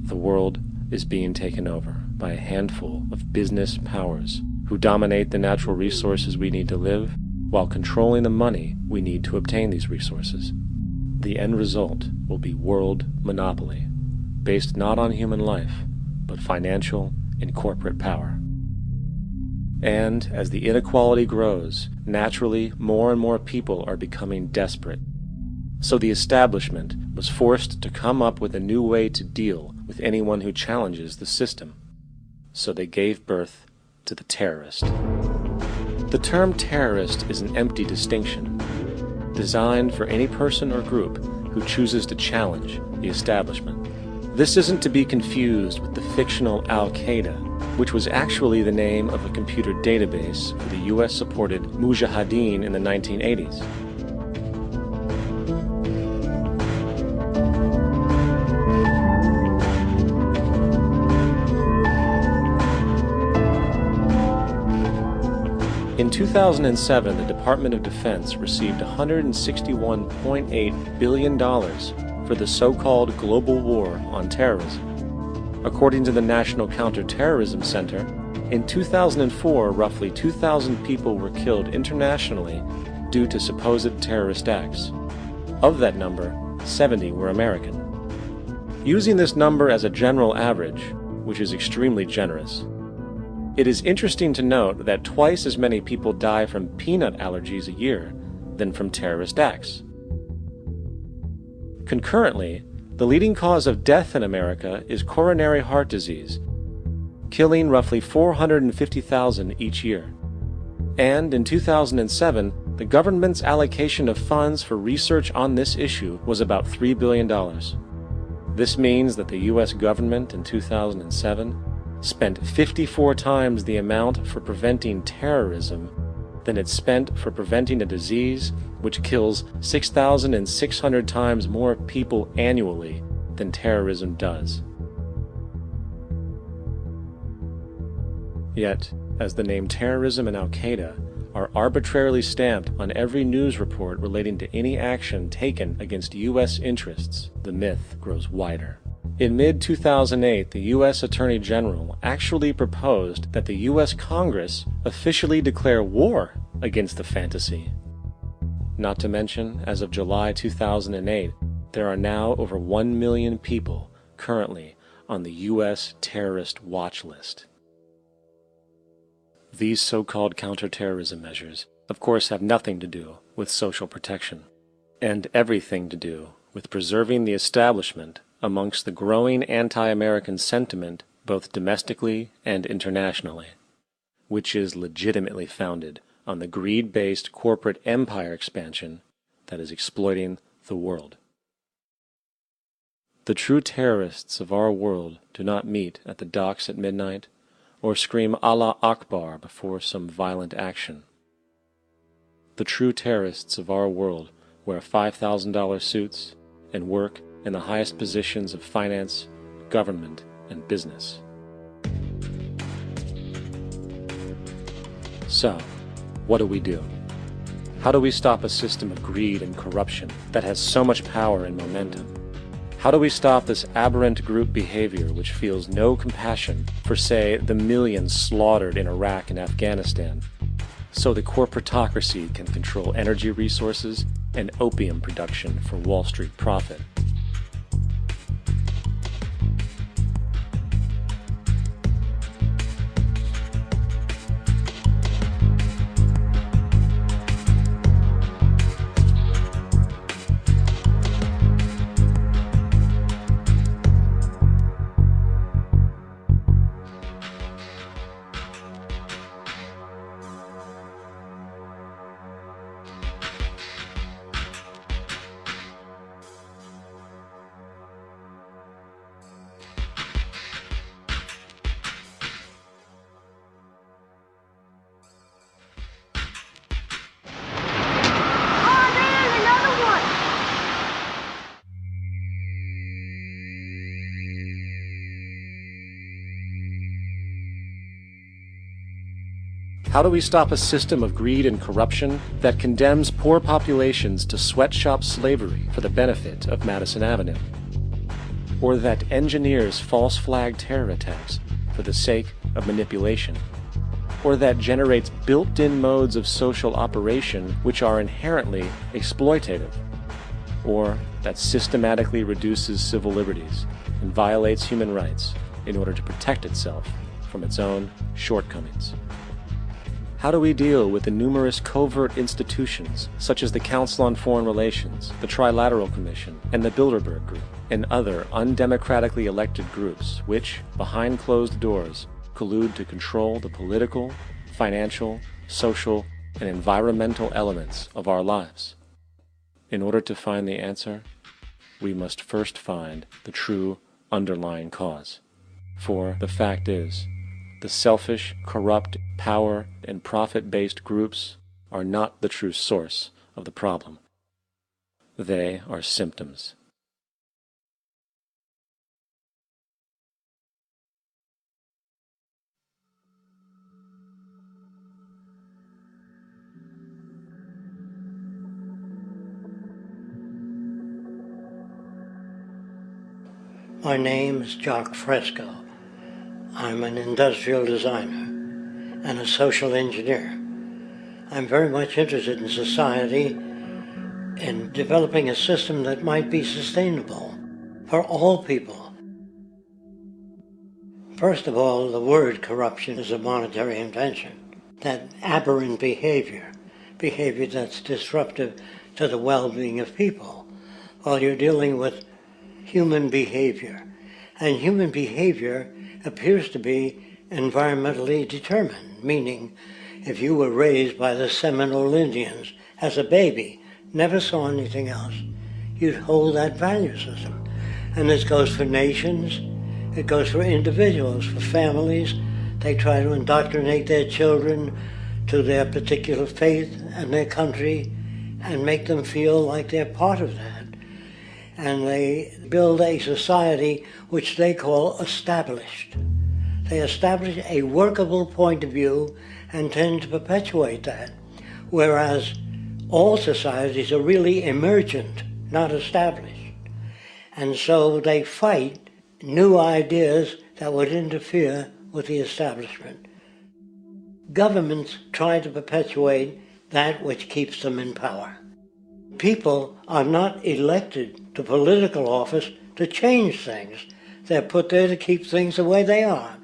Speaker 6: The world is being taken over by a handful of business powers who dominate the natural resources we need to live while controlling the money we need to obtain these resources. The end result will be world monopoly, based not on human life, but financial and corporate power. And as the inequality grows, naturally more and more people are becoming desperate. So the establishment was forced to come up with a new way to deal with anyone who challenges the system. So they gave birth to the terrorist. The term terrorist is an empty distinction, designed for any person or group who chooses to challenge the establishment. This isn't to be confused with the fictional Al-Qaeda, which was actually the name of a computer database for the US-supported Mujahideen in the 1980s. In 2007, the Department of Defense received $161.8 billion for the so-called global war on terrorism. According to the National Counterterrorism Center, in 2004, roughly 2,000 people were killed internationally due to supposed terrorist acts. Of that number, 70 were American. Using this number as a general average, which is extremely generous, it is interesting to note that twice as many people die from peanut allergies a year than from terrorist acts. Concurrently, the leading cause of death in America is coronary heart disease, killing roughly 450,000 each year. And in 2007, the government's allocation of funds for research on this issue was about $3 billion. This means that the U.S. government in 2007 spent 54 times the amount for preventing terrorism than it spent for preventing a disease which kills 6,600 times more people annually than terrorism does. Yet, as the name terrorism and Al-Qaeda are arbitrarily stamped on every news report relating to any action taken against U.S. interests, the myth grows wider. In mid-2008, the U.S. Attorney General actually proposed that the U.S. Congress officially declare war against the fantasy. Not to mention, as of July 2008, there are now over 1 million people currently on the U.S. terrorist watch list. These so-called counterterrorism measures, of course, have nothing to do with social protection, and everything to do with preserving the establishment amongst the growing anti-American sentiment both domestically and internationally, which is legitimately founded on the greed-based corporate empire expansion that is exploiting the world. The true terrorists of our world do not meet at the docks at midnight or scream Allah Akbar before some violent action. The true terrorists of our world wear $5,000 suits and work in the highest positions of finance, government, and business. So, what do? How do we stop a system of greed and corruption that has so much power and momentum? How do we stop this aberrant group behavior which feels no compassion for, say, the millions slaughtered in Iraq and Afghanistan, so the corporatocracy can control energy resources and opium production for Wall Street profit? How do we stop a system of greed and corruption that condemns poor populations to sweatshop slavery for the benefit of Madison Avenue? Or that engineers false flag terror attacks for the sake of manipulation? Or that generates built-in modes of social operation which are inherently exploitative? Or that systematically reduces civil liberties and violates human rights in order to protect itself from its own shortcomings? How do we deal with the numerous covert institutions, such as the Council on Foreign Relations, the Trilateral Commission, and the Bilderberg Group, and other undemocratically elected groups which, behind closed doors, collude to control the political, financial, social, and environmental elements of our lives? In order to find the answer, we must first find the true underlying cause. For the fact is, the selfish, corrupt, power, and profit-based groups are not the true source of the problem. They are symptoms.
Speaker 12: My name is Jock Fresco. I'm an industrial designer and a social engineer. I'm very much interested in society and developing a system that might be sustainable for all people. First of all, the word corruption is a monetary invention. That aberrant behavior that's disruptive to the well-being of people, Well, you're dealing with human behavior. And human behavior appears to be environmentally determined, meaning if you were raised by the Seminole Indians as a baby, never saw anything else, you'd hold that value system. And this goes for nations, it goes for individuals, for families. They try to indoctrinate their children to their particular faith and their country and make them feel like they're part of that. And they build a society which they call established. They establish a workable point of view and tend to perpetuate that, whereas all societies are really emergent, not established. And so they fight new ideas that would interfere with the establishment. Governments try to perpetuate that which keeps them in power. People are not elected to political office to change things. They're put there to keep things the way they are.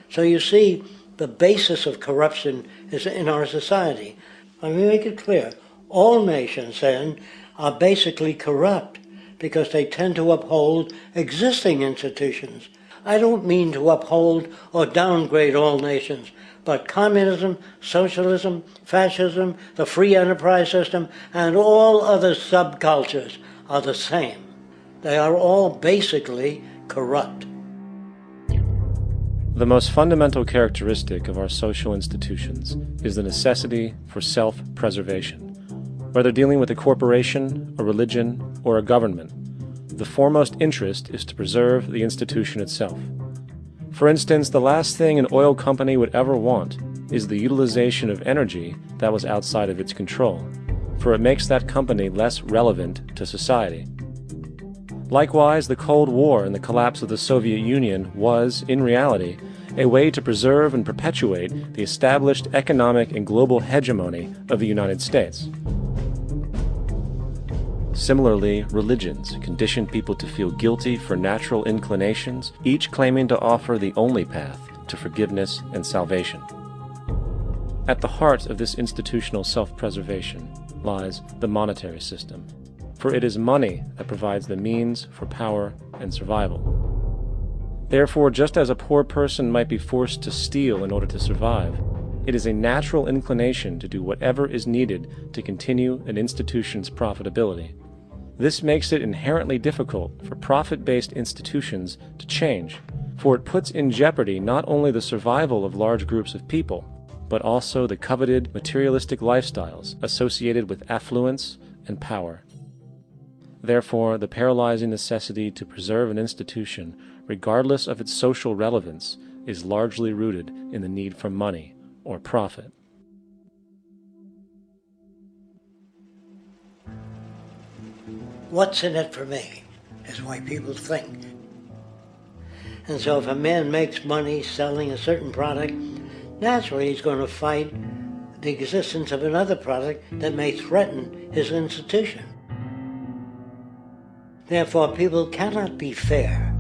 Speaker 12: So you see, the basis of corruption is in our society. Let me make it clear. All nations, then, are basically corrupt because they tend to uphold existing institutions. I don't mean to uphold or downgrade all nations, but communism, socialism, fascism, the free enterprise system, and all other subcultures are the same. They are all basically corrupt.
Speaker 6: The most fundamental characteristic of our social institutions is the necessity for self-preservation. Whether dealing with a corporation, a religion, or a government, the foremost interest is to preserve the institution itself. For instance, the last thing an oil company would ever want is the utilization of energy that was outside of its control, for it makes that company less relevant to society. Likewise, the Cold War and the collapse of the Soviet Union was, in reality, a way to preserve and perpetuate the established economic and global hegemony of the United States. Similarly, religions condition people to feel guilty for natural inclinations, each claiming to offer the only path to forgiveness and salvation. At the heart of this institutional self-preservation lies the monetary system, for it is money that provides the means for power and survival. Therefore, just as a poor person might be forced to steal in order to survive, it is a natural inclination to do whatever is needed to continue an institution's profitability. This makes it inherently difficult for profit-based institutions to change, for it puts in jeopardy not only the survival of large groups of people, but also the coveted materialistic lifestyles associated with affluence and power. Therefore, the paralyzing necessity to preserve an institution, regardless of its social relevance, is largely rooted in the need for money or profit.
Speaker 12: What's in it for me is why people think. And so if a man makes money selling a certain product, naturally he's going to fight the existence of another product that may threaten his institution. Therefore, people cannot be fair,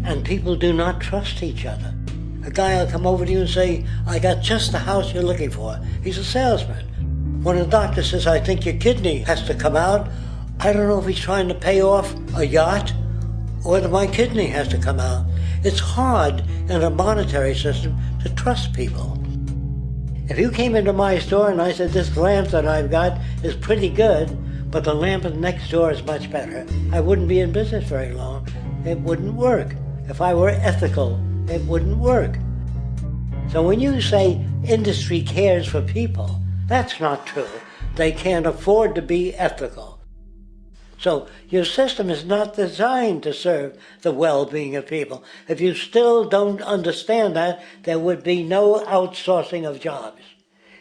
Speaker 12: and people do not trust each other. A guy will come over to you and say, I got just the house you're looking for. He's a salesman. When a doctor says, I think your kidney has to come out, I don't know if he's trying to pay off a yacht or whether my kidney has to come out. It's hard in a monetary system to trust people. If you came into my store and I said, this lamp that I've got is pretty good, but the lamp next door is much better, I wouldn't be in business very long. It wouldn't work. If I were ethical, it wouldn't work. So when you say industry cares for people, that's not true. They can't afford to be ethical. So your system is not designed to serve the well-being of people. If you still don't understand that, there would be no outsourcing of jobs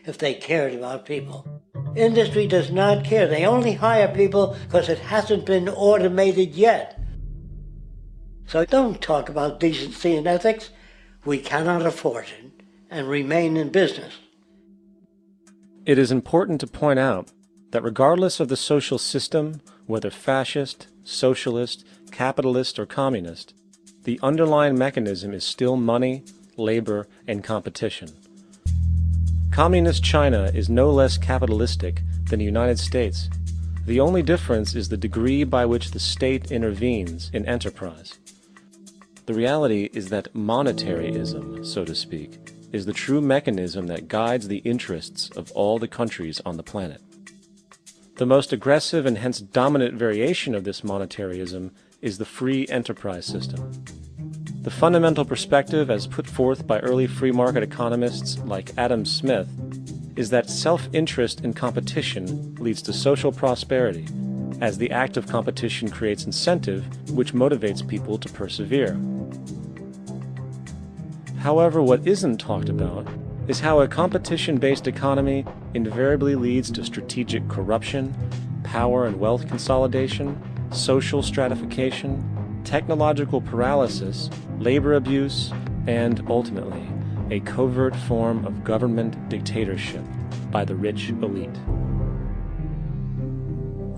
Speaker 12: if they cared about people. Industry does not care. They only hire people because it hasn't been automated yet. So don't talk about decency and ethics. We cannot afford it and remain in business.
Speaker 6: It is important to point out that regardless of the social system, whether fascist, socialist, capitalist, or communist, the underlying mechanism is still money, labor, and competition. Communist China is no less capitalistic than the United States, The only difference is the degree by which the state intervenes in enterprise. The reality is that monetaryism, so to speak, is the true mechanism that guides the interests of all the countries on the planet. The most aggressive and hence dominant variation of this monetaryism is the free enterprise system. The fundamental perspective as put forth by early free market economists like Adam Smith is that self-interest in competition leads to social prosperity, as the act of competition creates incentive which motivates people to persevere. However, what isn't talked about is how a competition-based economy invariably leads to strategic corruption, power and wealth consolidation, social stratification, technological paralysis, labor abuse, and ultimately, a covert form of government dictatorship by the rich elite.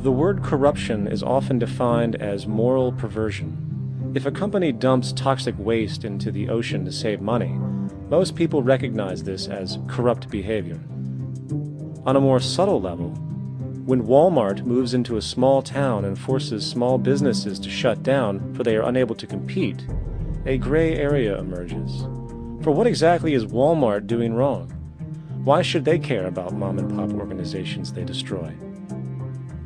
Speaker 6: The word corruption is often defined as moral perversion. If a company dumps toxic waste into the ocean to save money, most people recognize this as corrupt behavior. On a more subtle level, when Walmart moves into a small town and forces small businesses to shut down for they are unable to compete, a gray area emerges. For what exactly is Walmart doing wrong? Why should they care about mom-and-pop organizations they destroy?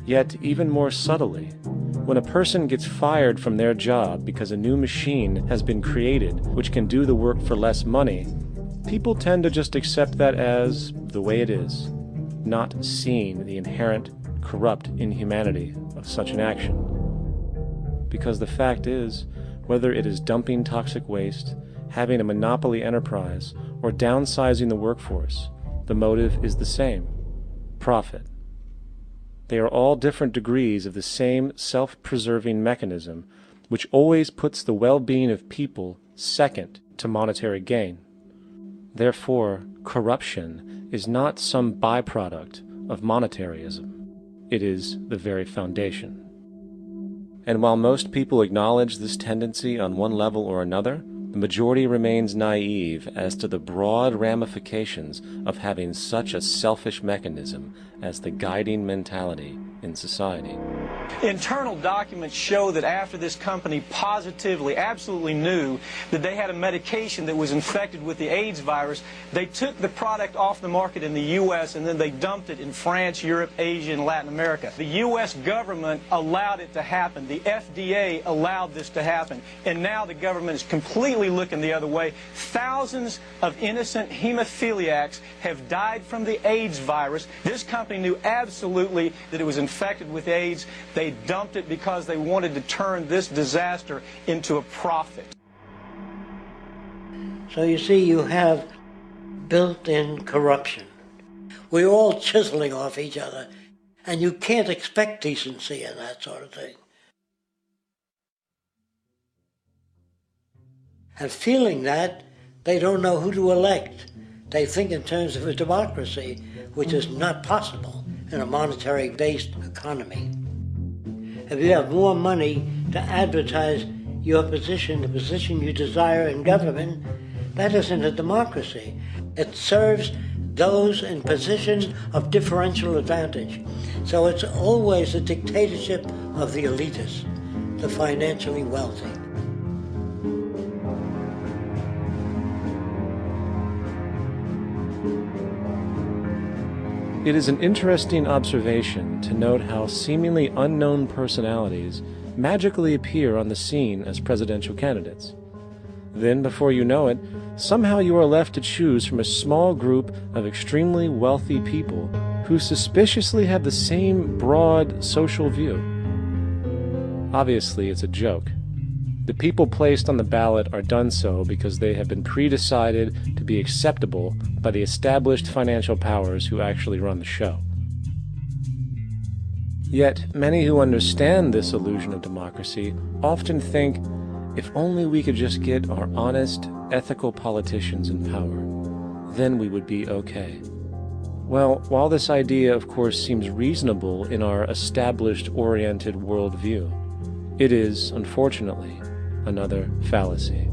Speaker 6: Yet, even more subtly, when a person gets fired from their job because a new machine has been created which can do the work for less money, people tend to just accept that as the way it is, not seeing the inherent corrupt inhumanity of such an action. Because the fact is, whether it is dumping toxic waste, having a monopoly enterprise, or downsizing the workforce, the motive is the same: profit. They are all different degrees of the same self-preserving mechanism, which always puts the well-being of people second to monetary gain. Therefore, corruption is not some byproduct of monetaryism. It is the very foundation. And while most people acknowledge this tendency on one level or another, the majority remains naive as to the broad ramifications of having such a selfish mechanism as the guiding mentality in society.
Speaker 13: Internal documents show that after this company positively, absolutely knew that they had a medication that was infected with the AIDS virus, they took the product off the market in the U.S. and then they dumped it in France, Europe, Asia, and Latin America. The U.S. government allowed it to happen. The FDA allowed this to happen. And now the government is completely looking the other way. Thousands of innocent hemophiliacs have died from the AIDS virus. This company knew absolutely that it was infected with AIDS. They dumped it because they wanted to turn this disaster into a profit.
Speaker 12: So you see, you have built-in corruption. We're all chiseling off each other, and you can't expect decency in that sort of thing. And feeling that, they don't know who to elect. They think in terms of a democracy, which is not possible in a monetary-based economy. If you have more money to advertise your position, the position you desire in government, that isn't a democracy. It serves those in positions of differential advantage. So it's always a dictatorship of the elitists, the financially wealthy.
Speaker 6: It is an interesting observation to note how seemingly unknown personalities magically appear on the scene as presidential candidates. Then, before you know it, somehow you are left to choose from a small group of extremely wealthy people who suspiciously have the same broad social view. Obviously, it's a joke. The people placed on the ballot are done so because they have been pre-decided to be acceptable by the established financial powers who actually run the show. Yet, many who understand this illusion of democracy often think, if only we could just get our honest, ethical politicians in power, then we would be okay. Well, while this idea, of course, seems reasonable in our established-oriented worldview, it is, unfortunately, another fallacy.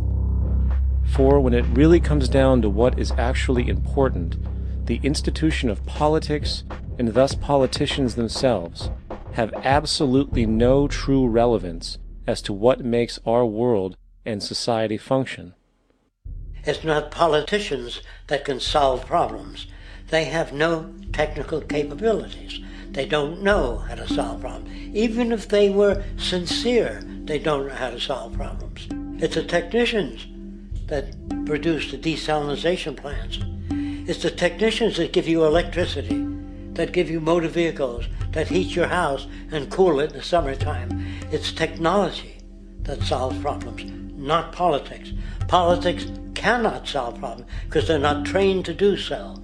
Speaker 6: For when it really comes down to what is actually important, the institution of politics, and thus politicians themselves, have absolutely no true relevance as to what makes our world and society function.
Speaker 12: It's not politicians that can solve problems. They have no technical capabilities. They don't know how to solve problems. Even if they were sincere, they don't know how to solve problems. It's the technicians that produce the desalination plants. It's the technicians that give you electricity, that give you motor vehicles, that heat your house and cool it in the summertime. It's technology that solves problems, not politics. Politics cannot solve problems because they're not trained to do so.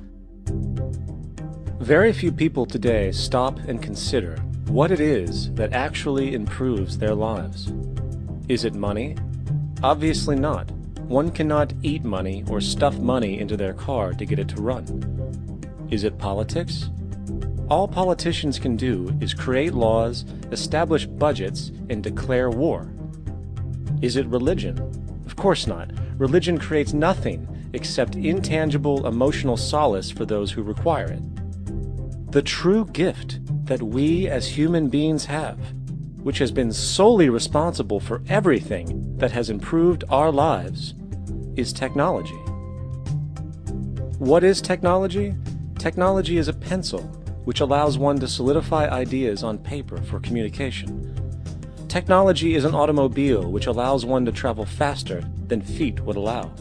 Speaker 6: Very few people today stop and consider what it is that actually improves their lives. Is it money? Obviously not. One cannot eat money or stuff money into their car to get it to run. Is it politics? All politicians can do is create laws, establish budgets, and declare war. Is it religion? Of course not. Religion creates nothing except intangible emotional solace for those who require it. The true gift that we as human beings have, which has been solely responsible for everything that has improved our lives, is technology. What is technology? Technology is a pencil which allows one to solidify ideas on paper for communication. Technology is an automobile which allows one to travel faster than feet would allow.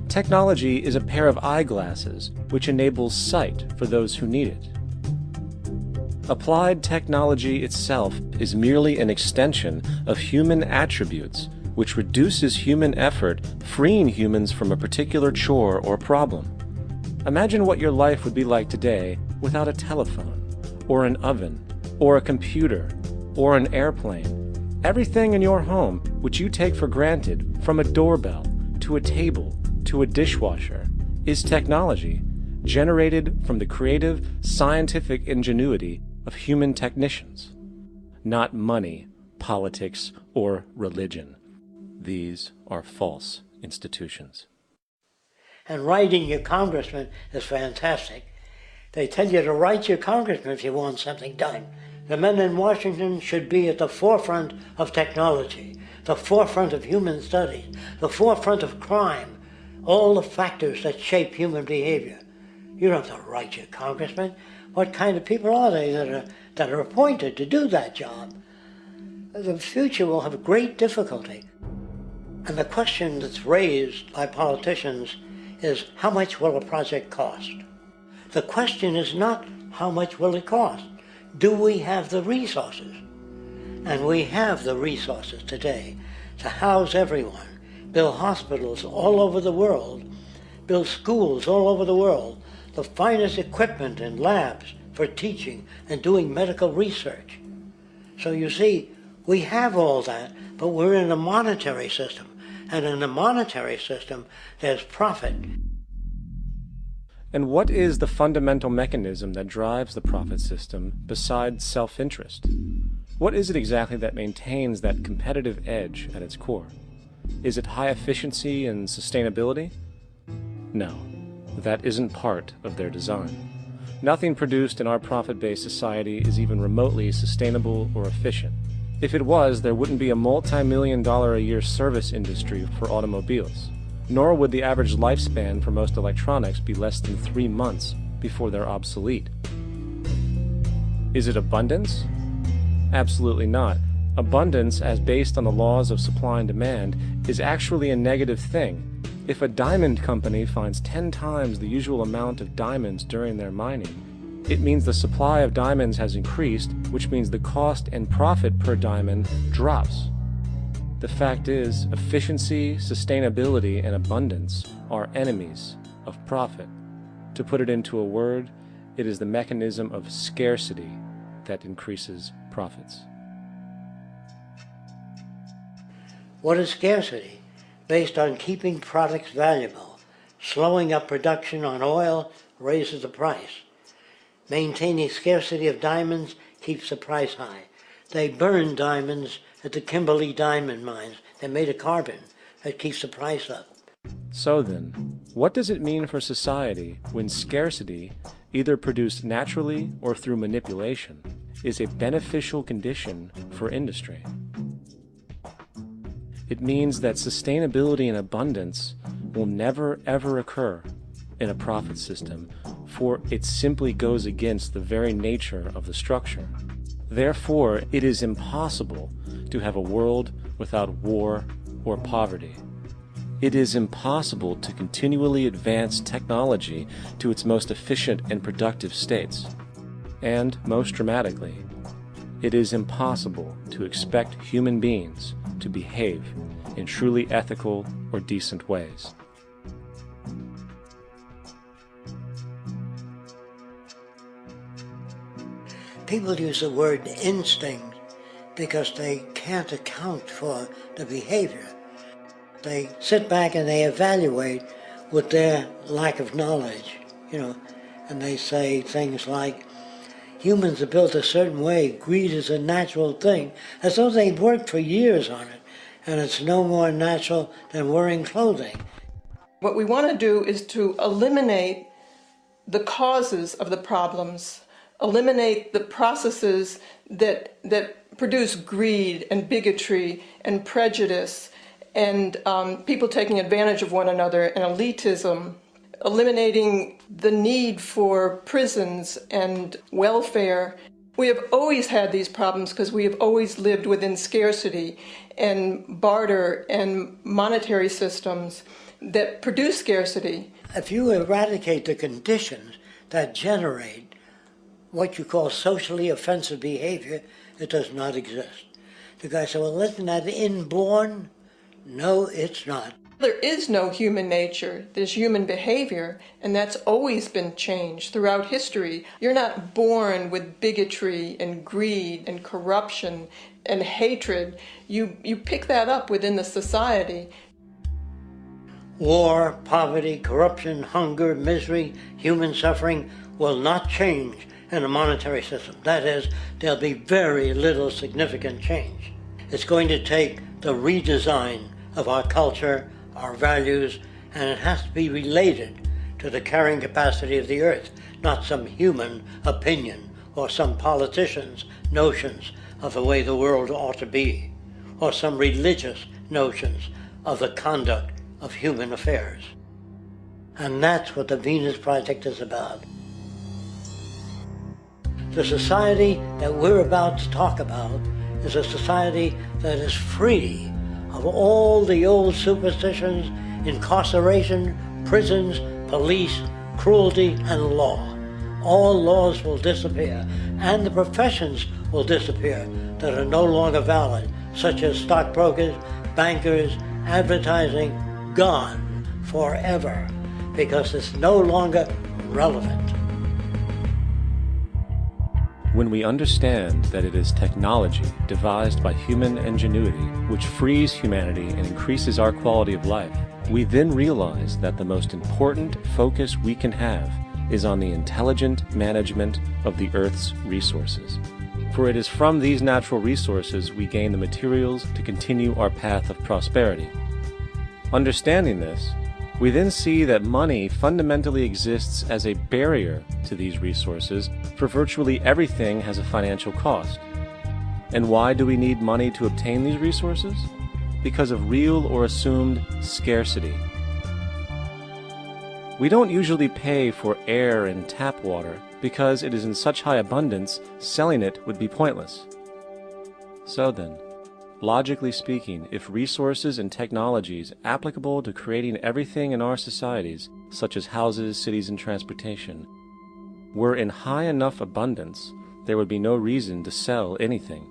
Speaker 6: Technology is a pair of eyeglasses which enables sight for those who need it. Applied technology itself is merely an extension of human attributes which reduces human effort, freeing humans from a particular chore or problem. Imagine what your life would be like today without a telephone, or an oven, or a computer, or an airplane. Everything in your home which you take for granted, from a doorbell, to a table, to a dishwasher, is technology generated from the creative, scientific ingenuity of human technicians, not money, politics, or religion. These are false institutions.
Speaker 12: And writing your congressman is fantastic. They tell you to write your congressman if you want something done. The men in Washington should be at the forefront of technology, the forefront of human studies, the forefront of crime, all the factors that shape human behavior. You don't have to write your congressman. What kind of people are they that are appointed to do that job? The future will have great difficulty. And the question that's raised by politicians is, how much will a project cost? The question is not how much will it cost. Do we have the resources? And we have the resources today to house everyone, build hospitals all over the world, build schools all over the world, the finest equipment and labs for teaching and doing medical research. So you see, we have all that, but we're in a monetary system. And in a monetary system, there's profit.
Speaker 6: And what is the fundamental mechanism that drives the profit system besides self-interest? What is it exactly that maintains that competitive edge at its core? Is it high efficiency and sustainability? No, that isn't part of their design. Nothing produced in our profit-based society is even remotely sustainable or efficient. If it was, there wouldn't be a multi-million-dollar-a-year service industry for automobiles, nor would the average lifespan for most electronics be less than 3 months before they're obsolete. Is it abundance? Absolutely not. Abundance, as based on the laws of supply and demand, is actually a negative thing. If a diamond company finds 10 times the usual amount of diamonds during their mining, it means the supply of diamonds has increased, which means the cost and profit per diamond drops. The fact is, efficiency, sustainability, and abundance are enemies of profit. To put it into a word, it is the mechanism of scarcity that increases profits.
Speaker 12: What is scarcity? Based on keeping products valuable. Slowing up production on oil raises the price. Maintaining scarcity of diamonds keeps the price high. They burn diamonds at the Kimberley diamond mines. They made a carbon that keeps the price up.
Speaker 6: So then, what does it mean for society when scarcity, either produced naturally or through manipulation, is a beneficial condition for industry. It means that sustainability and abundance will never ever occur in a profit system, for it simply goes against the very nature of the structure. Therefore, it is impossible to have a world without war or poverty. It is impossible to continually advance technology to its most efficient and productive states. And, most dramatically, it is impossible to expect human beings to behave in truly ethical or decent ways.
Speaker 12: People use the word instinct because they can't account for the behavior. They sit back and they evaluate with their lack of knowledge, and they say things like, humans are built a certain way, greed is a natural thing, as though they've worked for years on it, and it's no more natural than wearing clothing.
Speaker 14: What we want to do is to eliminate the causes of the problems, eliminate the processes that produce greed and bigotry and prejudice and people taking advantage of one another and elitism, eliminating the need for prisons and welfare. We have always had these problems because we have always lived within scarcity and barter and monetary systems that produce scarcity.
Speaker 12: If you eradicate the conditions that generate what you call socially offensive behavior, it does not exist. The guy said, well, isn't that inborn? No, it's not.
Speaker 14: There is no human nature. There's human behavior, and that's always been changed throughout history. You're not born with bigotry and greed and corruption and hatred. You pick that up within the society.
Speaker 12: War, poverty, corruption, hunger, misery, human suffering will not change in a monetary system. That is, there'll be very little significant change. It's going to take the redesign of our culture, our values, and it has to be related to the carrying capacity of the earth, not some human opinion or some politician's notions of the way the world ought to be, or some religious notions of the conduct of human affairs. And that's what the Venus Project is about. The society that we're about to talk about is a society that is free of all the old superstitions, incarceration, prisons, police, cruelty, and law. All laws will disappear, and the professions will disappear that are no longer valid, such as stockbrokers, bankers, advertising, gone forever, because it's no longer relevant.
Speaker 6: When we understand that it is technology devised by human ingenuity which frees humanity and increases our quality of life, we then realize that the most important focus we can have is on the intelligent management of the Earth's resources. For it is from these natural resources we gain the materials to continue our path of prosperity. Understanding this, we then see that money fundamentally exists as a barrier to these resources, for virtually everything has a financial cost. And why do we need money to obtain these resources? Because of real or assumed scarcity. We don't usually pay for air and tap water because it is in such high abundance, selling it would be pointless. So then, logically speaking, if resources and technologies applicable to creating everything in our societies, such as houses, cities, and transportation, were in high enough abundance, there would be no reason to sell anything.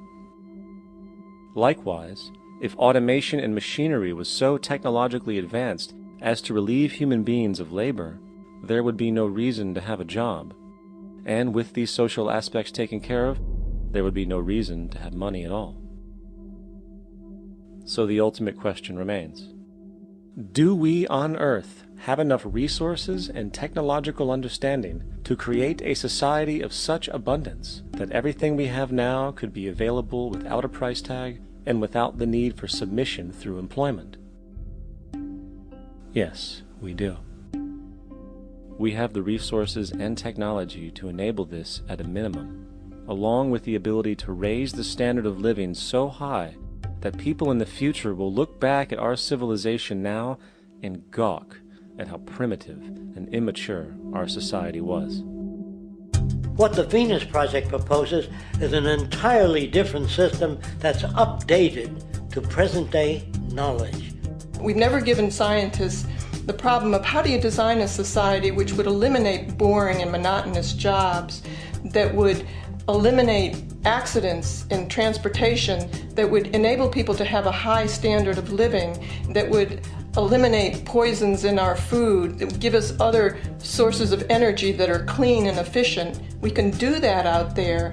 Speaker 6: Likewise, if automation and machinery was so technologically advanced as to relieve human beings of labor, there would be no reason to have a job. And with these social aspects taken care of, there would be no reason to have money at all. So the ultimate question remains: do we on Earth have enough resources and technological understanding to create a society of such abundance that everything we have now could be available without a price tag and without the need for submission through employment? Yes, we do. We have the resources and technology to enable this at a minimum, along with the ability to raise the standard of living so high that people in the future will look back at our civilization now and gawk at how primitive and immature our society was.
Speaker 12: What the Venus Project proposes is an entirely different system that's updated to present-day knowledge.
Speaker 14: We've never given scientists the problem of how do you design a society which would eliminate boring and monotonous jobs, that would eliminate accidents in transportation, that would enable people to have a high standard of living, that would eliminate poisons in our food, that would give us other sources of energy that are clean and efficient. We can do that out there.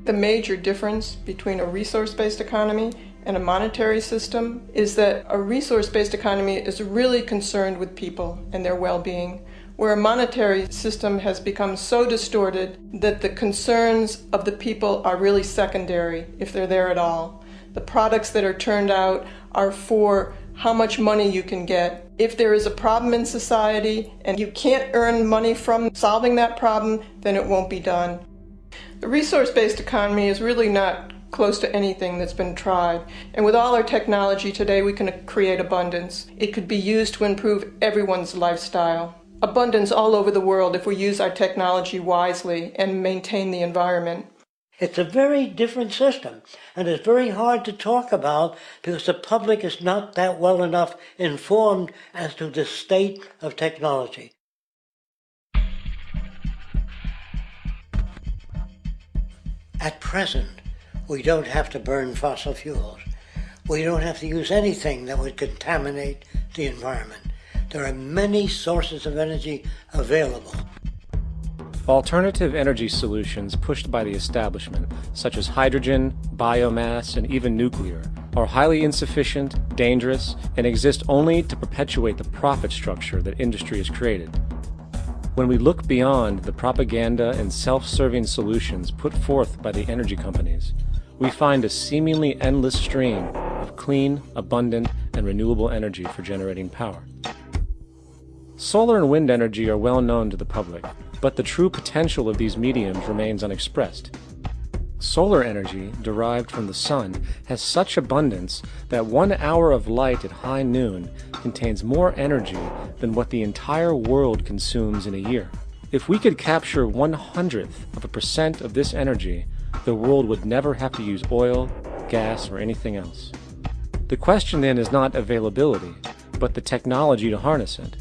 Speaker 14: The major difference between a resource-based economy and a monetary system is that a resource-based economy is really concerned with people and their well-being, where a monetary system has become so distorted that the concerns of the people are really secondary, if they're there at all. The products that are turned out are for how much money you can get. If there is a problem in society and you can't earn money from solving that problem, then it won't be done. The resource-based economy is really not close to anything that's been tried. And with all our technology today, we can create abundance. It could be used to improve everyone's lifestyle. Abundance all over the world if we use our technology wisely and maintain the environment.
Speaker 12: It's a very different system, and it's very hard to talk about because the public is not that well enough informed as to the state of technology. At present, we don't have to burn fossil fuels. We don't have to use anything that would contaminate the environment. There are many sources of energy available.
Speaker 6: Alternative energy solutions pushed by the establishment, such as hydrogen, biomass, and even nuclear, are highly insufficient, dangerous, and exist only to perpetuate the profit structure that industry has created. When we look beyond the propaganda and self-serving solutions put forth by the energy companies, we find a seemingly endless stream of clean, abundant, and renewable energy for generating power. Solar and wind energy are well known to the public, but the true potential of these mediums remains unexpressed. Solar energy, derived from the sun, has such abundance that 1 hour of light at high noon contains more energy than what the entire world consumes in a year. If we could capture 1/100% of this energy, the world would never have to use oil, gas, or anything else. The question then is not availability, but the technology to harness it.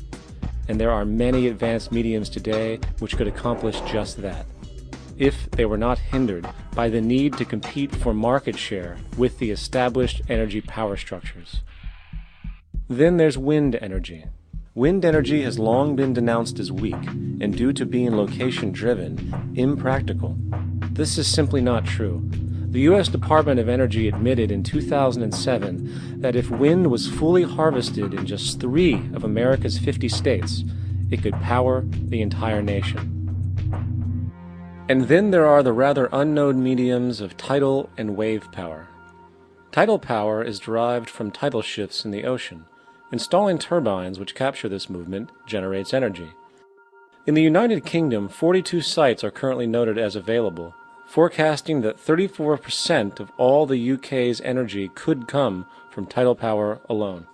Speaker 6: And there are many advanced mediums today which could accomplish just that, if they were not hindered by the need to compete for market share with the established energy power structures. Then there's wind energy. Wind energy has long been denounced as weak, and due to being location-driven, impractical. This is simply not true. The U.S. Department of Energy admitted in 2007 that if wind was fully harvested in just 3 of America's 50 states, it could power the entire nation. And then there are the rather unknown mediums of tidal and wave power. Tidal power is derived from tidal shifts in the ocean. Installing turbines which capture this movement generates energy. In the United Kingdom, 42 sites are currently noted as available, forecasting that 34% of all the UK's energy could come from tidal power alone.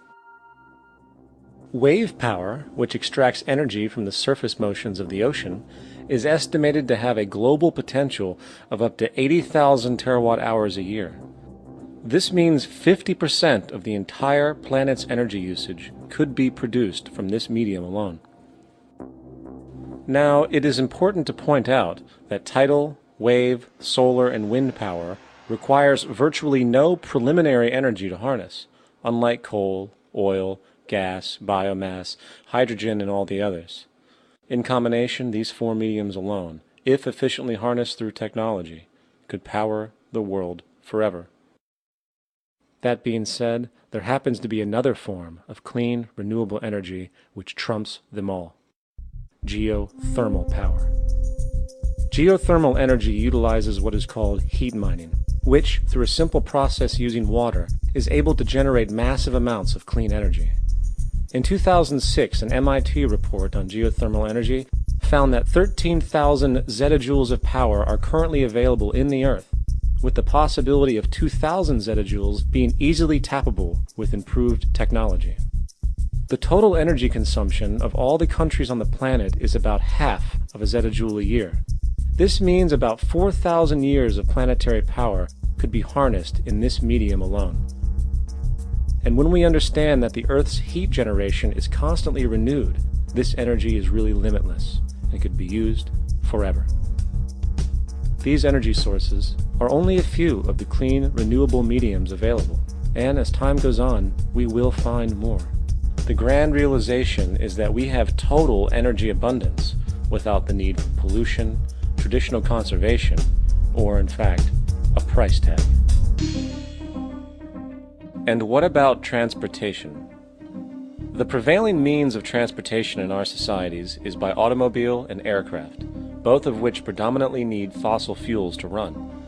Speaker 6: Wave power, which extracts energy from the surface motions of the ocean, is estimated to have a global potential of up to 80,000 terawatt-hours a year. This means 50% of the entire planet's energy usage could be produced from this medium alone. Now, it is important to point out that tidal, wave, solar, and wind power requires virtually no preliminary energy to harness, unlike coal, oil, gas, biomass, hydrogen, and all the others. In combination, these 4 mediums alone, if efficiently harnessed through technology, could power the world forever. That being said, there happens to be another form of clean, renewable energy which trumps them all: geothermal power. Geothermal energy utilizes what is called heat mining, which, through a simple process using water, is able to generate massive amounts of clean energy. In 2006, an MIT report on geothermal energy found that 13,000 zettajoules of power are currently available in the Earth, with the possibility of 2,000 zettajoules being easily tappable with improved technology. The total energy consumption of all the countries on the planet is about half of a zettajoule a year. This means about 4,000 years of planetary power could be harnessed in this medium alone. And when we understand that the Earth's heat generation is constantly renewed, this energy is really limitless and could be used forever. These energy sources are only a few of the clean, renewable mediums available, and as time goes on, we will find more. The grand realization is that we have total energy abundance without the need for pollution, traditional conservation, or in fact, a price tag. And what about transportation? The prevailing means of transportation in our societies is by automobile and aircraft, both of which predominantly need fossil fuels to run.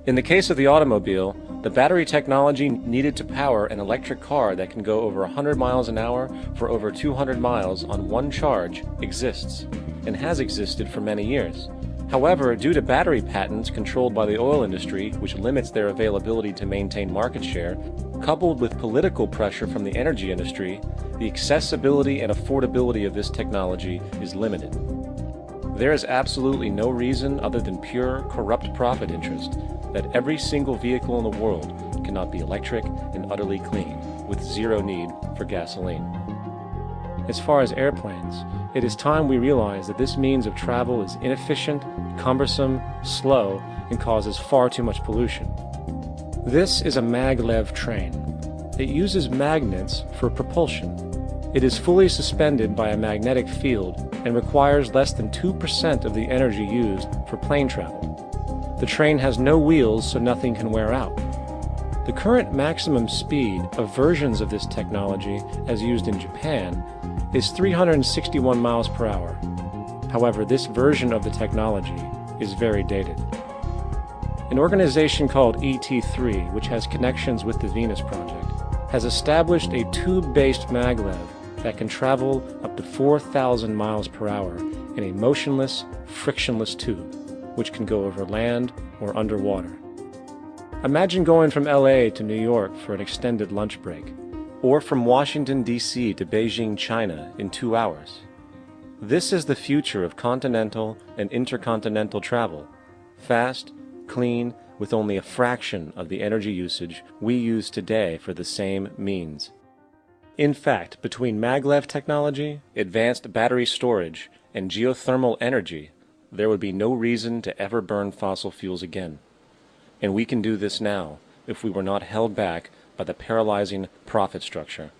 Speaker 6: In the case of the automobile, the battery technology needed to power an electric car that can go over 100 miles an hour for over 200 miles on one charge exists, and has existed for many years. However, due to battery patents controlled by the oil industry, which limits their availability to maintain market share, coupled with political pressure from the energy industry, the accessibility and affordability of this technology is limited. There is absolutely no reason other than pure, corrupt profit interest that every single vehicle in the world cannot be electric and utterly clean, with zero need for gasoline. As far as airplanes, it is time we realize that this means of travel is inefficient, cumbersome, slow, and causes far too much pollution. This is a maglev train. It uses magnets for propulsion. It is fully suspended by a magnetic field and requires less than 2% of the energy used for plane travel. The train has no wheels, so nothing can wear out. The current maximum speed of versions of this technology, as used in Japan, is 361 miles per hour. However, this version of the technology is very dated. An organization called ET3, which has connections with the Venus Project, has established a tube-based maglev that can travel up to 4,000 miles per hour in a motionless, frictionless tube, which can go over land or underwater. Imagine going from LA to New York for an extended lunch break, or from Washington, D.C. to Beijing, China in 2 hours. This is the future of continental and intercontinental travel. Fast, clean, with only a fraction of the energy usage we use today for the same means. In fact, between maglev technology, advanced battery storage, and geothermal energy, there would be no reason to ever burn fossil fuels again. And we can do this now if we were not held back by the paralyzing profit structure.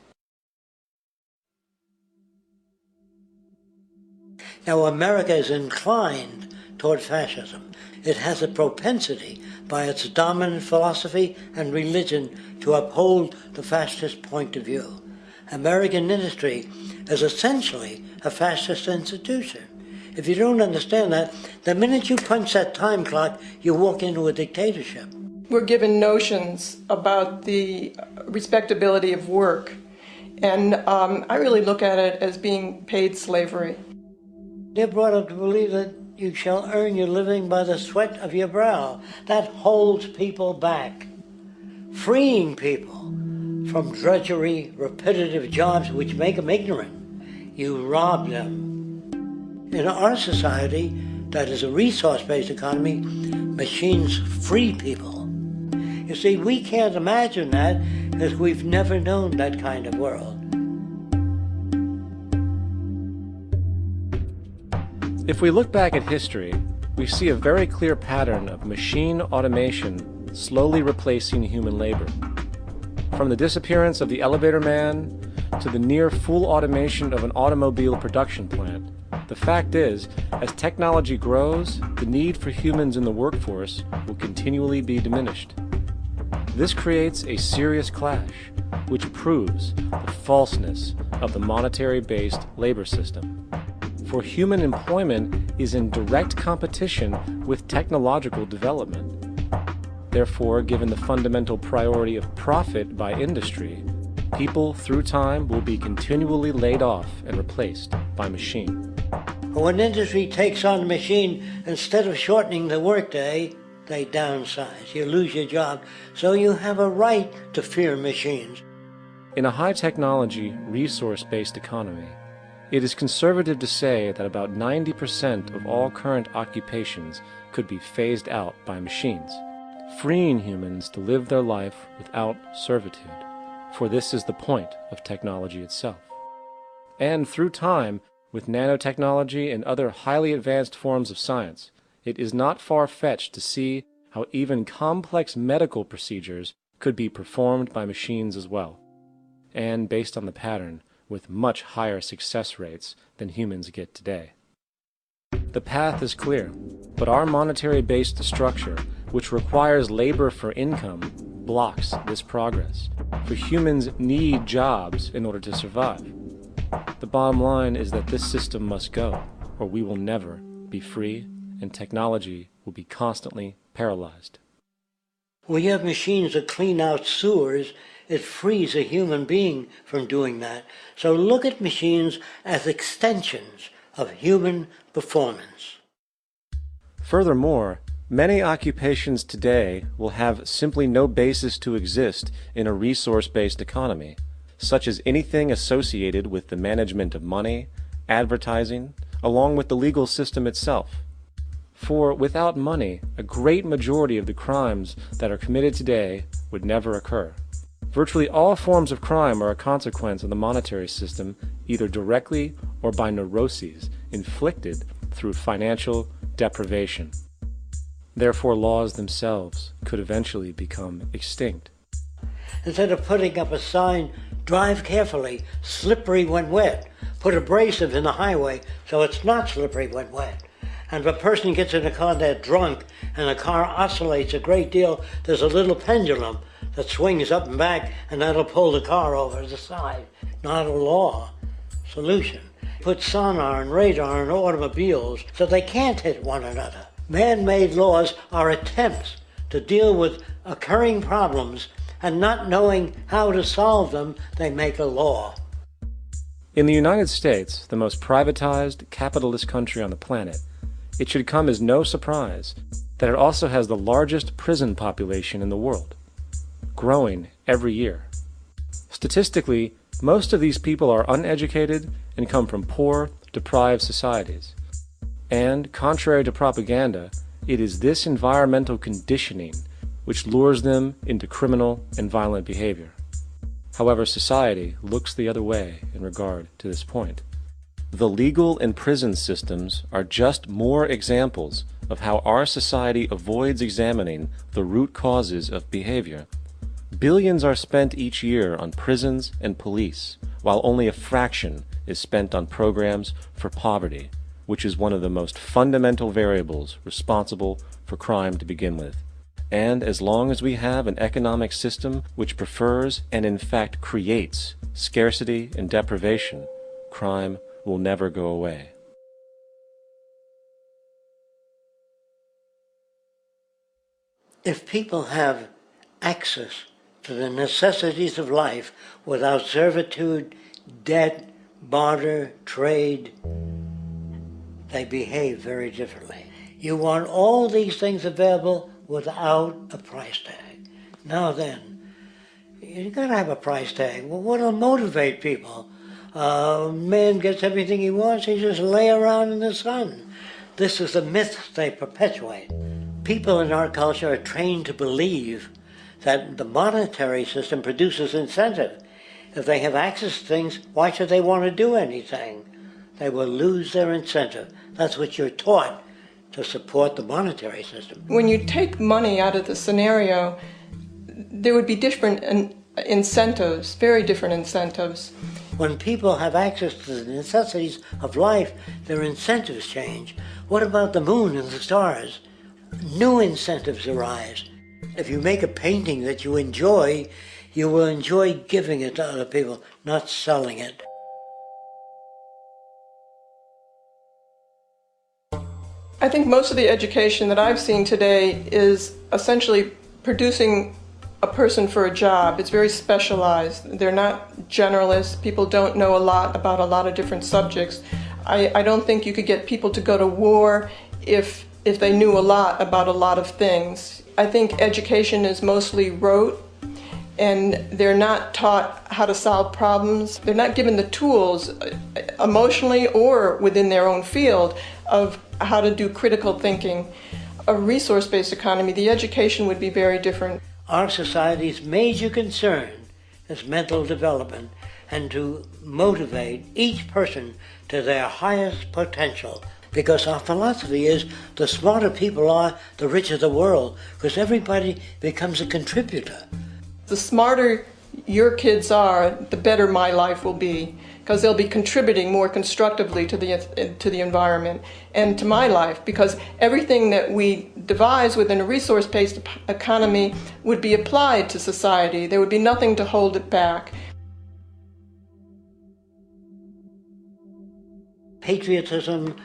Speaker 12: Now, America is inclined toward fascism. It has a propensity by its dominant philosophy and religion to uphold the fascist point of view. American industry is essentially a fascist institution. If you don't understand that, the minute you punch that time clock, you walk into a dictatorship.
Speaker 14: We're given notions about the respectability of work, and I really look at it as being paid slavery.
Speaker 12: They're brought up to believe that you shall earn your living by the sweat of your brow. That holds people back, freeing people from drudgery, repetitive jobs which make them ignorant. You rob them. In our society, that is a resource-based economy, machines free people. You see, we can't imagine that because we've never known that kind of world.
Speaker 6: If we look back at history, we see a very clear pattern of machine automation slowly replacing human labor. From the disappearance of the elevator man to the near full automation of an automobile production plant, the fact is, as technology grows, the need for humans in the workforce will continually be diminished. This creates a serious clash, which proves the falseness of the monetary-based labor system. For human employment is in direct competition with technological development. Therefore, given the fundamental priority of profit by industry, People, through time, will be continually laid off and replaced by machine.
Speaker 12: When industry takes on a machine, instead of shortening the workday, they downsize. You lose your job. So you have a right to fear machines.
Speaker 6: In a high-technology, resource-based economy, it is conservative to say that about 90% of all current occupations could be phased out by machines, freeing humans to live their life without servitude, for this is the point of technology itself. And through time, with nanotechnology and other highly advanced forms of science, it is not far-fetched to see how even complex medical procedures could be performed by machines as well, and based on the pattern, with much higher success rates than humans get today. The path is clear, but our monetary-based structure, which requires labor for income, blocks this progress, for humans need jobs in order to survive. The bottom line is that this system must go, or we will never be free, and technology will be constantly paralyzed.
Speaker 12: We have machines that clean out sewers. It frees a human being from doing that. So look at machines as extensions of human performance.
Speaker 6: Furthermore, many occupations today will have simply no basis to exist in a resource-based economy, such as anything associated with the management of money, advertising, along with the legal system itself. For without money, a great majority of the crimes that are committed today would never occur. Virtually all forms of crime are a consequence of the monetary system, either directly or by neuroses inflicted through financial deprivation. Therefore, laws themselves could eventually become extinct.
Speaker 12: Instead of putting up a sign, drive carefully, slippery when wet, put abrasive in the highway so it's not slippery when wet. And if a person gets in a car they're drunk and the car oscillates a great deal, there's a little pendulum that swings up and back, and that'll pull the car over to the side. Not a law solution. Put sonar and radar in automobiles so they can't hit one another. Man-made laws are attempts to deal with occurring problems, and not knowing how to solve them, they make a law.
Speaker 6: In the United States, the most privatized, capitalist country on the planet, it should come as no surprise that it also has the largest prison population in the world, growing every year. Statistically, most of these people are uneducated and come from poor, deprived societies. And, contrary to propaganda, it is this environmental conditioning which lures them into criminal and violent behavior. However, society looks the other way in regard to this point. The legal and prison systems are just more examples of how our society avoids examining the root causes of behavior. Billions are spent each year on prisons and police, while only a fraction is spent on programs for poverty, which is one of the most fundamental variables responsible for crime to begin with. And as long as we have an economic system which prefers and in fact creates scarcity and deprivation, crime will never go away.
Speaker 12: If people have access to the necessities of life without servitude, debt, barter, trade, they behave very differently. You want all these things available without a price tag. Now then, you gotta have a price tag. Well, what'll motivate people? Man gets everything he wants, he just lay around in the sun. This is the myth they perpetuate. People in our culture are trained to believe that the monetary system produces incentive. If they have access to things, why should they want to do anything? They will lose their incentive. That's what you're taught to support the monetary system.
Speaker 14: When you take money out of the scenario, there would be different incentives, very different incentives.
Speaker 12: When people have access to the necessities of life, their incentives change. What about the moon and the stars? New incentives arise. If you make a painting that you enjoy, you will enjoy giving it to other people, not selling it.
Speaker 14: I think most of the education that I've seen today is essentially producing a person for a job. It's very specialized. They're not generalists. People don't know a lot about a lot of different subjects. I don't think you could get people to go to war if they knew a lot about a lot of things. I think education is mostly rote, and they're not taught how to solve problems. They're not given the tools emotionally or within their own field of how to do critical thinking. A resource-based economy, the education would be very different.
Speaker 12: Our society's major concern is mental development and to motivate each person to their highest potential. Because our philosophy is the smarter people are, the richer the world, because everybody becomes a contributor.
Speaker 14: The smarter your kids are, the better my life will be, because they'll be contributing more constructively to the environment and to my life, because everything that we devise within a resource-based economy would be applied to society. There would be nothing to hold it back.
Speaker 12: Patriotism,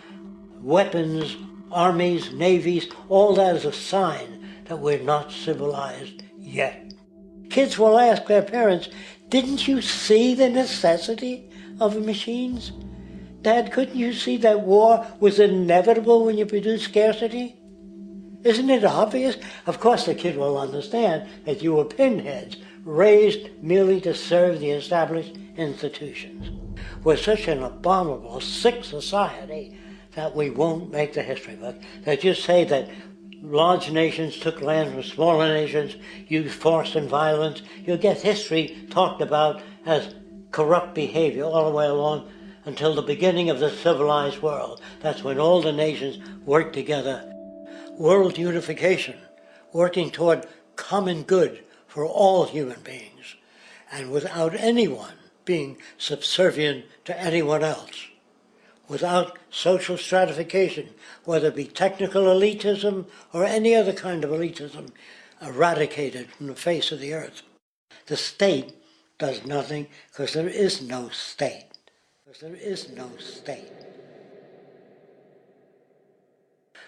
Speaker 12: weapons, armies, navies, all that is a sign that we're not civilized yet. Kids will ask their parents, "Didn't you see the necessity of the machines? Dad, couldn't you see that war was inevitable when you produce scarcity? Isn't it obvious?" Of course the kid will understand that you were pinheads, raised merely to serve the established institutions. We're such an abominable, sick society that we won't make the history book. They just say that large nations took land from smaller nations, used force and violence. You'll get history talked about as corrupt behavior all the way along until the beginning of the civilized world. That's when all the nations work together. World unification, working toward common good for all human beings, and without anyone being subservient to anyone else. Without social stratification, whether it be technical elitism or any other kind of elitism, eradicated from the face of the earth. The state does nothing because there is no state. There is no state.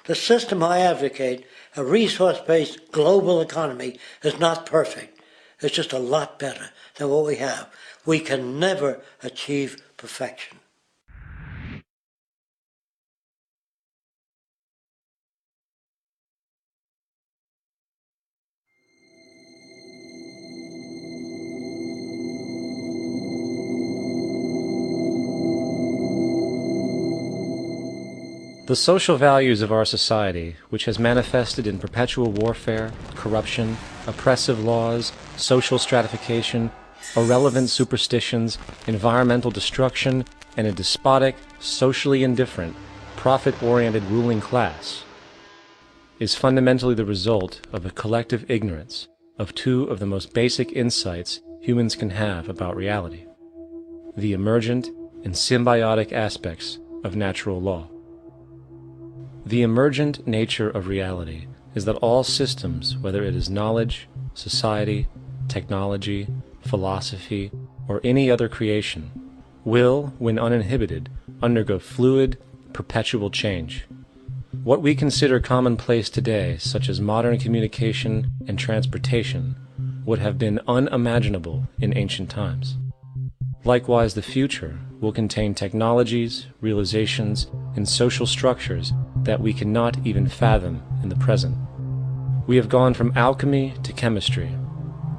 Speaker 12: The system I advocate, a resource-based global economy, is not perfect. It's just a lot better than what we have. We can never achieve perfection.
Speaker 6: The social values of our society, which has manifested in perpetual warfare, corruption, oppressive laws, social stratification, irrelevant superstitions, environmental destruction, and a despotic, socially indifferent, profit-oriented ruling class, is fundamentally the result of a collective ignorance of two of the most basic insights humans can have about reality: the emergent and symbiotic aspects of natural law. The emergent nature of reality is that all systems, whether it is knowledge, society, technology, philosophy, or any other creation, will, when uninhibited, undergo fluid, perpetual change. What we consider commonplace today, such as modern communication and transportation, would have been unimaginable in ancient times. Likewise, the future will contain technologies, realizations, and social structures that we cannot even fathom in the present. We have gone from alchemy to chemistry,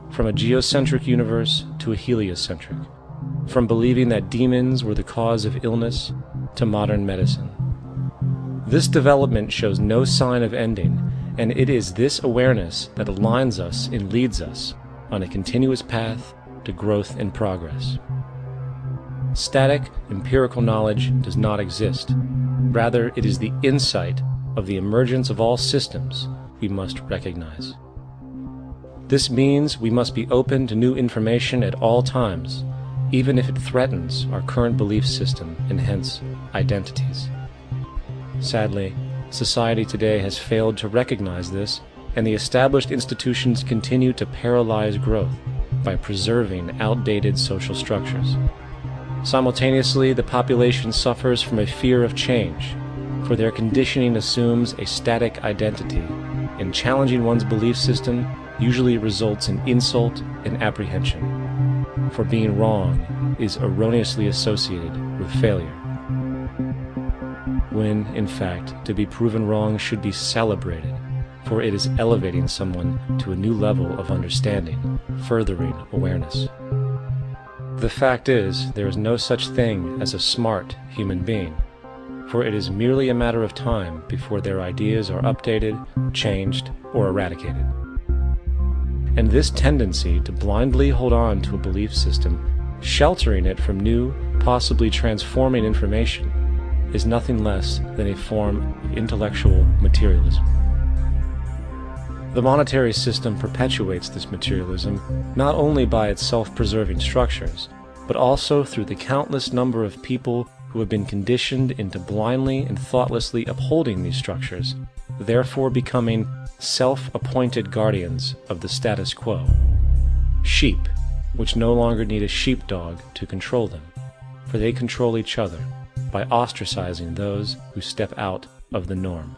Speaker 6: from a geocentric universe to a heliocentric, from believing that demons were the cause of illness to modern medicine. This development shows no sign of ending, and it is this awareness that aligns us and leads us on a continuous path to growth and progress. Static, empirical knowledge does not exist. Rather, it is the insight of the emergence of all systems we must recognize. This means we must be open to new information at all times, even if it threatens our current belief system and hence identities. Sadly, society today has failed to recognize this, and the established institutions continue to paralyze growth by preserving outdated social structures. Simultaneously, the population suffers from a fear of change, for their conditioning assumes a static identity, and challenging one's belief system usually results in insult and apprehension, for being wrong is erroneously associated with failure, when, in fact, to be proven wrong should be celebrated, for it is elevating someone to a new level of understanding, furthering awareness. The fact is, there is no such thing as a smart human being, for it is merely a matter of time before their ideas are updated, changed, or eradicated. And this tendency to blindly hold on to a belief system, sheltering it from new, possibly transforming information, is nothing less than a form of intellectual materialism. The monetary system perpetuates this materialism not only by its self-preserving structures, but also through the countless number of people who have been conditioned into blindly and thoughtlessly upholding these structures, therefore becoming self-appointed guardians of the status quo. Sheep, which no longer need a sheepdog to control them, for they control each other by ostracizing those who step out of the norm.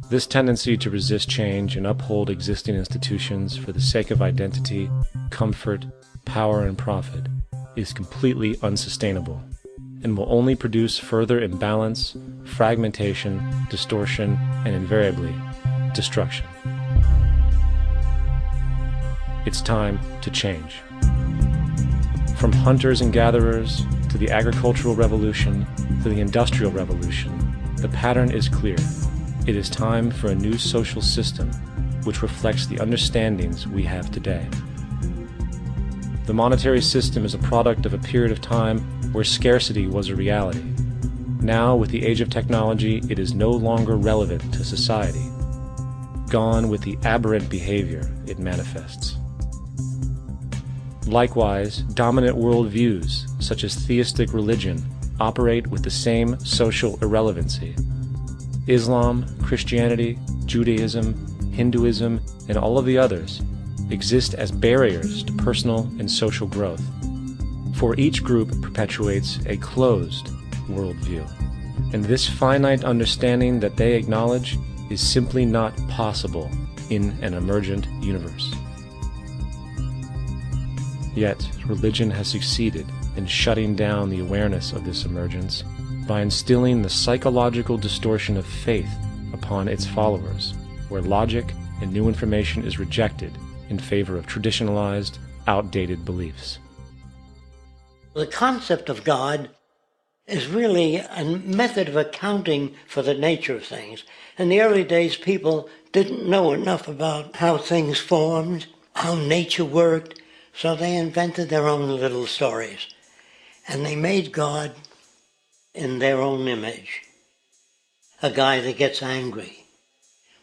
Speaker 6: This tendency to resist change and uphold existing institutions for the sake of identity, comfort, power, and profit is completely unsustainable and will only produce further imbalance, fragmentation, distortion, and invariably, destruction. It's time to change. From hunters and gatherers to the agricultural revolution to the industrial revolution, the pattern is clear. It is time for a new social system which reflects the understandings we have today. The monetary system is a product of a period of time where scarcity was a reality. Now, with the age of technology, it is no longer relevant to society. Gone with the aberrant behavior it manifests. Likewise, dominant worldviews, such as theistic religion, operate with the same social irrelevancy. Islam, Christianity, Judaism, Hinduism, and all of the others exist as barriers to personal and social growth, for each group perpetuates a closed worldview, and this finite understanding that they acknowledge is simply not possible in an emergent universe. Yet, religion has succeeded in shutting down the awareness of this emergence by instilling the psychological distortion of faith upon its followers, where logic and new information is rejected in favor of traditionalized, outdated beliefs.
Speaker 12: The concept of God is really a method of accounting for the nature of things. In the early days, people didn't know enough about how things formed, how nature worked, so they invented their own little stories. And they made God in their own image. A guy that gets angry.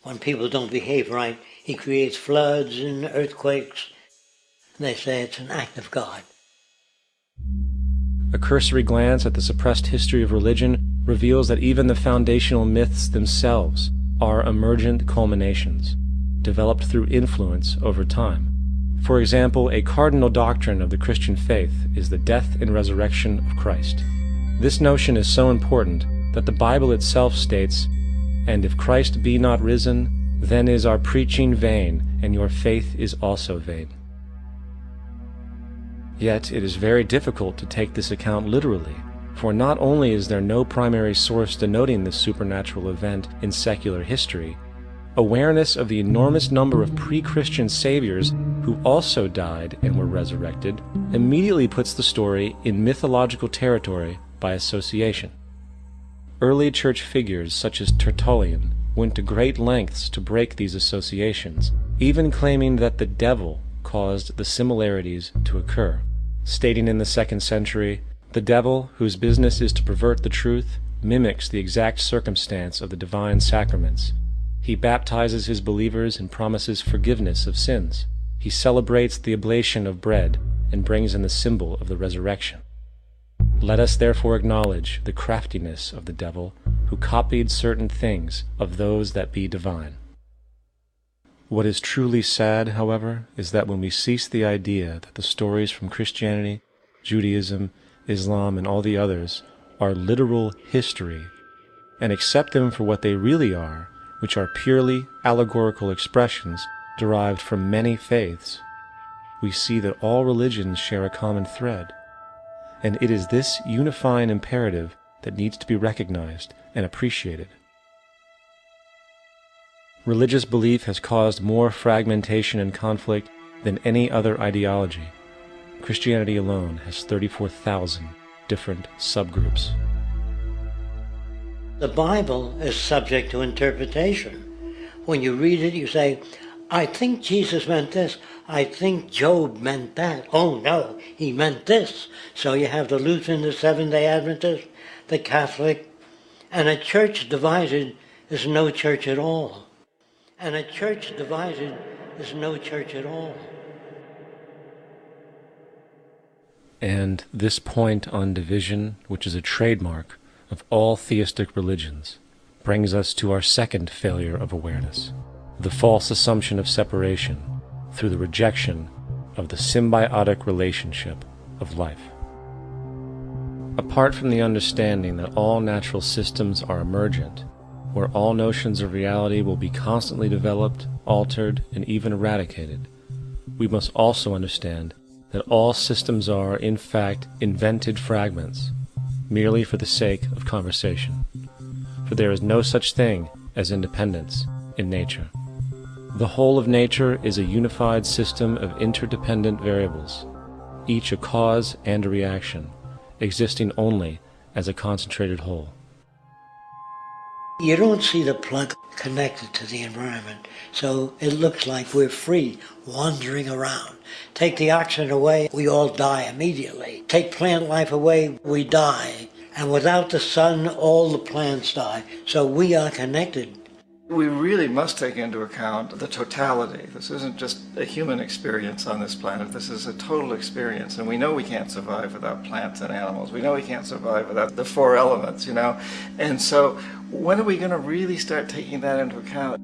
Speaker 12: When people don't behave right, he creates floods and earthquakes. They say it's an act of God.
Speaker 6: A cursory glance at the suppressed history of religion reveals that even the foundational myths themselves are emergent culminations, developed through influence over time. For example, a cardinal doctrine of the Christian faith is the death and resurrection of Christ. This notion is so important that the Bible itself states, "And if Christ be not risen, then is our preaching vain, and your faith is also vain." Yet it is very difficult to take this account literally, for not only is there no primary source denoting this supernatural event in secular history, awareness of the enormous number of pre-Christian saviors who also died and were resurrected immediately puts the story in mythological territory by association. Early church figures such as Tertullian went to great lengths to break these associations, even claiming that the devil caused the similarities to occur, stating in the 2nd century, "The devil, whose business is to pervert the truth, mimics the exact circumstance of the divine sacraments. He baptizes his believers and promises forgiveness of sins. He celebrates the oblation of bread and brings in the symbol of the resurrection. Let us therefore acknowledge the craftiness of the devil, who copied certain things of those that be divine." What is truly sad, however, is that when we cease the idea that the stories from Christianity, Judaism, Islam, and all the others are literal history, and accept them for what they really are, which are purely allegorical expressions, derived from many faiths, we see that all religions share a common thread, and it is this unifying imperative that needs to be recognized and appreciated. Religious belief has caused more fragmentation and conflict than any other ideology. Christianity alone has 34,000 different subgroups.
Speaker 12: The Bible is subject to interpretation. When you read it, you say, I think Jesus meant this. I think Job meant that. Oh no, he meant this. So you have the Lutheran, the Seventh-day Adventist, the Catholic, and a church divided is no church at all. And a church divided is no church at all.
Speaker 6: And this point on division, which is a trademark of all theistic religions, brings us to our second failure of awareness, the false assumption of separation through the rejection of the symbiotic relationship of life. Apart from the understanding that all natural systems are emergent, where all notions of reality will be constantly developed, altered, and even eradicated, we must also understand that all systems are, in fact, invented fragments, merely for the sake of conversation. For there is no such thing as independence in nature. The whole of nature is a unified system of interdependent variables, each a cause and a reaction, existing only as a concentrated whole.
Speaker 12: You don't see the plug connected to the environment, so it looks like we're free, wandering around. Take the oxygen away, we all die immediately. Take plant life away, we die. And without the sun, all the plants die. So we are connected.
Speaker 9: We really must take into account the totality. This isn't just a human experience on this planet. This is a total experience. And we know we can't survive without plants and animals. We know we can't survive without the four elements, And so when are we going to really start taking that into account?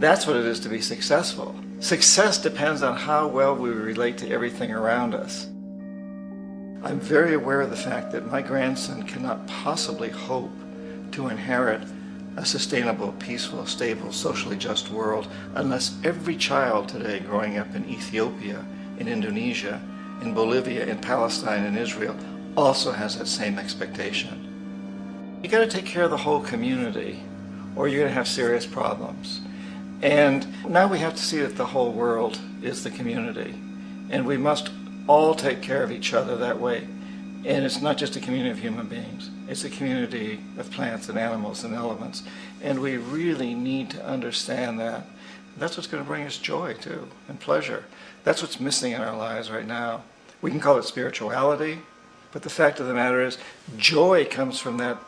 Speaker 9: That's what it is to be successful. Success depends on how well we relate to everything around us. I'm very aware of the fact that my grandson cannot possibly hope to inherit a sustainable, peaceful, stable, socially just world unless every child today growing up in Ethiopia, in Indonesia, in Bolivia, in Palestine, in Israel also has that same expectation. You got to take care of the whole community or you're going to have serious problems. And now we have to see that the whole world is the community and we must all take care of each other that way. And it's not just a community of human beings. It's a community of plants and animals and elements. And we really need to understand that. That's what's going to bring us joy, too, and pleasure. That's what's missing in our lives right now. We can call it spirituality, but the fact of the matter is joy comes from that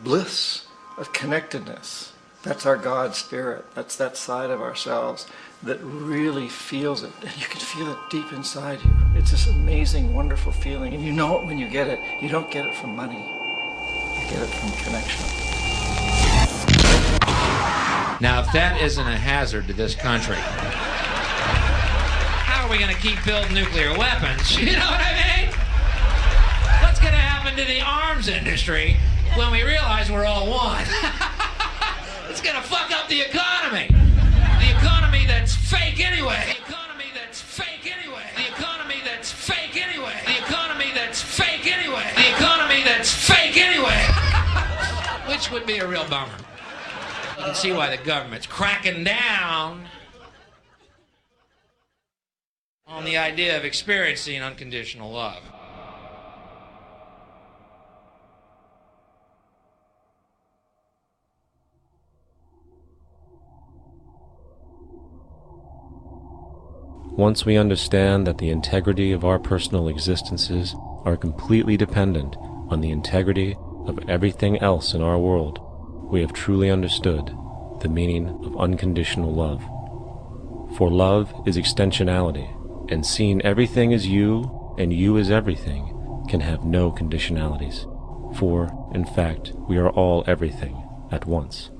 Speaker 9: bliss of connectedness. That's our God spirit. That's that side of ourselves that really feels it. And you can feel it deep inside you. It's this amazing, wonderful feeling. And you know it when you get it. You don't get it from money. You get it from connection.
Speaker 15: Now, if that isn't a hazard to this country, how are we going to keep building nuclear weapons? You know what I mean? What's going to happen to the arms industry when we realize we're all one? It's going to fuck up the economy. The economy that's fake anyway. The economy that's fake anyway. The economy that's fake anyway. The economy that's fake anyway. The economy that's fake anyway. Which would be a real bummer. You can see why the government's cracking down on the idea of experiencing unconditional love.
Speaker 6: Once we understand that the integrity of our personal existences are completely dependent on the integrity of everything else in our world, we have truly understood the meaning of unconditional love. For love is extensionality, and seeing everything as you and you as everything can have no conditionalities. For, in fact, we are all everything at once.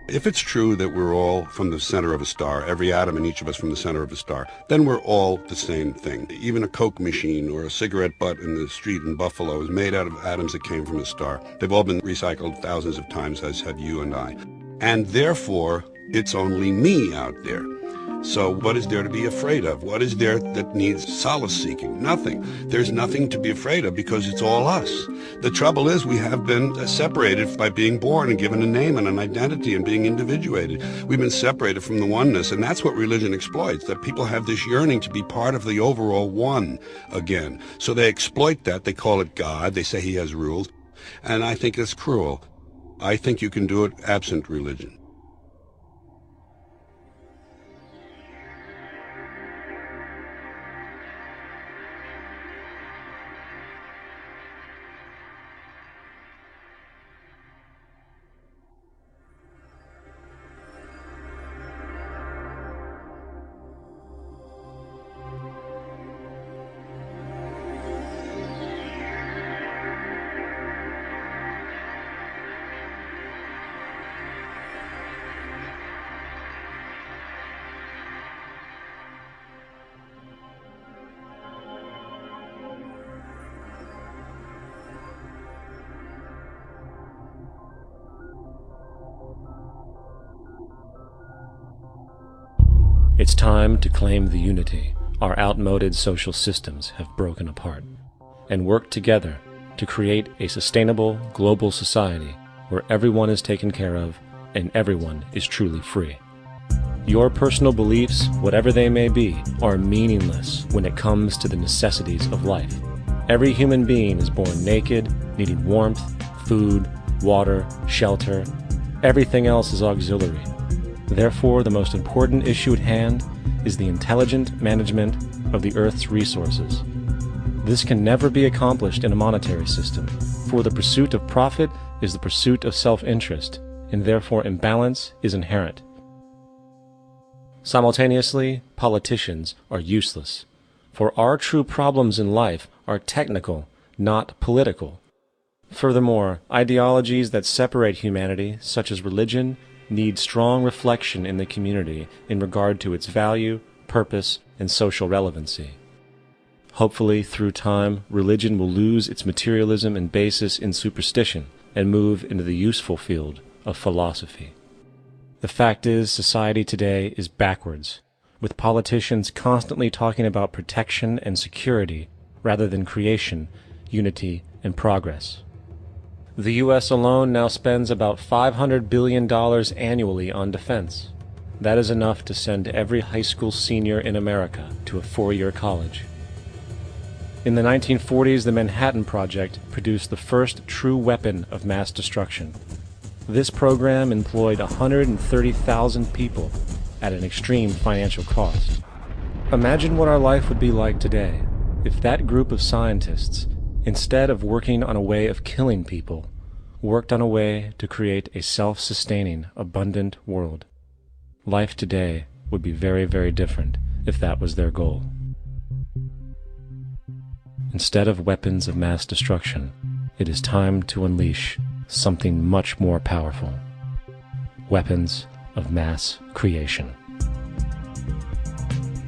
Speaker 16: If it's true that we're all from the center of a star, every atom in each of us from the center of a star, then we're all the same thing. Even a Coke machine or a cigarette butt in the street in Buffalo is made out of atoms that came from a star. They've all been recycled thousands of times, as have you and I. And therefore, it's only me out there. So what is there to be afraid of? What is there that needs solace seeking? Nothing. There's nothing to be afraid of because it's all us. The trouble is we have been separated by being born and given a name and an identity and being individuated. We've been separated from the oneness, and that's what religion exploits, that people have this yearning to be part of the overall one again. So they exploit that. They call it God. They say he has rules. And I think it's cruel. I think you can do it absent religion.
Speaker 6: It's time to claim the unity our outmoded social systems have broken apart, and work together to create a sustainable global society where everyone is taken care of and everyone is truly free. Your personal beliefs, whatever they may be, are meaningless when it comes to the necessities of life. Every human being is born naked, needing warmth, food, water, shelter. Everything else is auxiliary. Therefore, the most important issue at hand is the intelligent management of the Earth's resources. This can never be accomplished in a monetary system, for the pursuit of profit is the pursuit of self-interest, and therefore imbalance is inherent. Simultaneously, politicians are useless, for our true problems in life are technical, not political. Furthermore, ideologies that separate humanity, such as religion, need strong reflection in the community in regard to its value, purpose, and social relevancy. Hopefully, through time, religion will lose its materialism and basis in superstition and move into the useful field of philosophy. The fact is, society today is backwards, with politicians constantly talking about protection and security rather than creation, unity, and progress. The U.S. alone now spends about $500 billion annually on defense. That is enough to send every high school senior in America to a 4-year college. In the 1940s, the Manhattan Project produced the first true weapon of mass destruction. This program employed 130,000 people at an extreme financial cost. Imagine what our life would be like today if that group of scientists, instead of working on a way of killing people, worked on a way to create a self-sustaining, abundant world. Life today would be very, very different if that was their goal. Instead of weapons of mass destruction, it is time to unleash something much more powerful. Weapons of mass creation.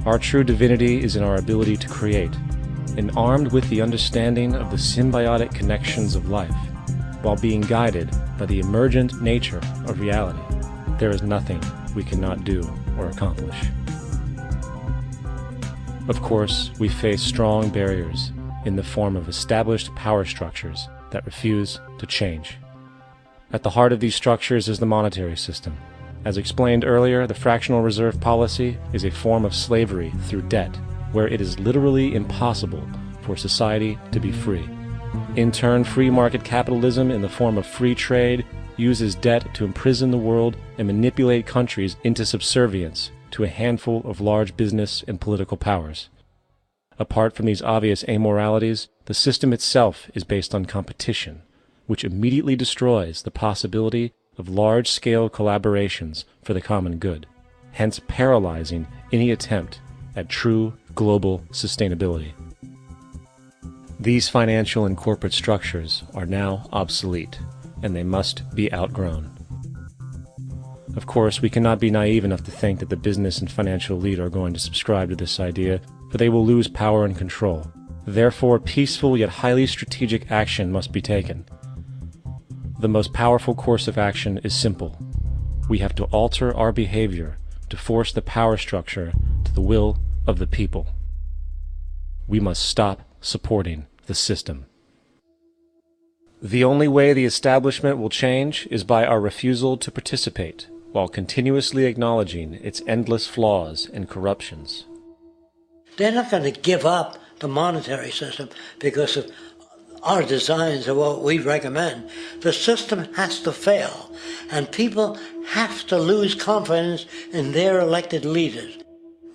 Speaker 6: Our true divinity is in our ability to create, and armed with the understanding of the symbiotic connections of life, while being guided by the emergent nature of reality, there is nothing we cannot do or accomplish. Of course, we face strong barriers in the form of established power structures that refuse to change. At the heart of these structures is the monetary system. As explained earlier, the fractional reserve policy is a form of slavery through debt, where it is literally impossible for society to be free. In turn, free market capitalism in the form of free trade uses debt to imprison the world and manipulate countries into subservience to a handful of large business and political powers. Apart from these obvious amoralities, the system itself is based on competition, which immediately destroys the possibility of large-scale collaborations for the common good, hence paralyzing any attempt at true global sustainability. These financial and corporate structures are now obsolete, and they must be outgrown. Of course, we cannot be naive enough to think that the business and financial elite are going to subscribe to this idea, for they will lose power and control. Therefore, peaceful yet highly strategic action must be taken. The most powerful course of action is simple. We have to alter our behavior to force the power structure to the will of the people. We must stop supporting the system. The only way the establishment will change is by our refusal to participate, while continuously acknowledging its endless flaws and corruptions.
Speaker 12: They're not going to give up the monetary system because of our designs of what we recommend. The system has to fail, and people have to lose confidence in their elected leaders.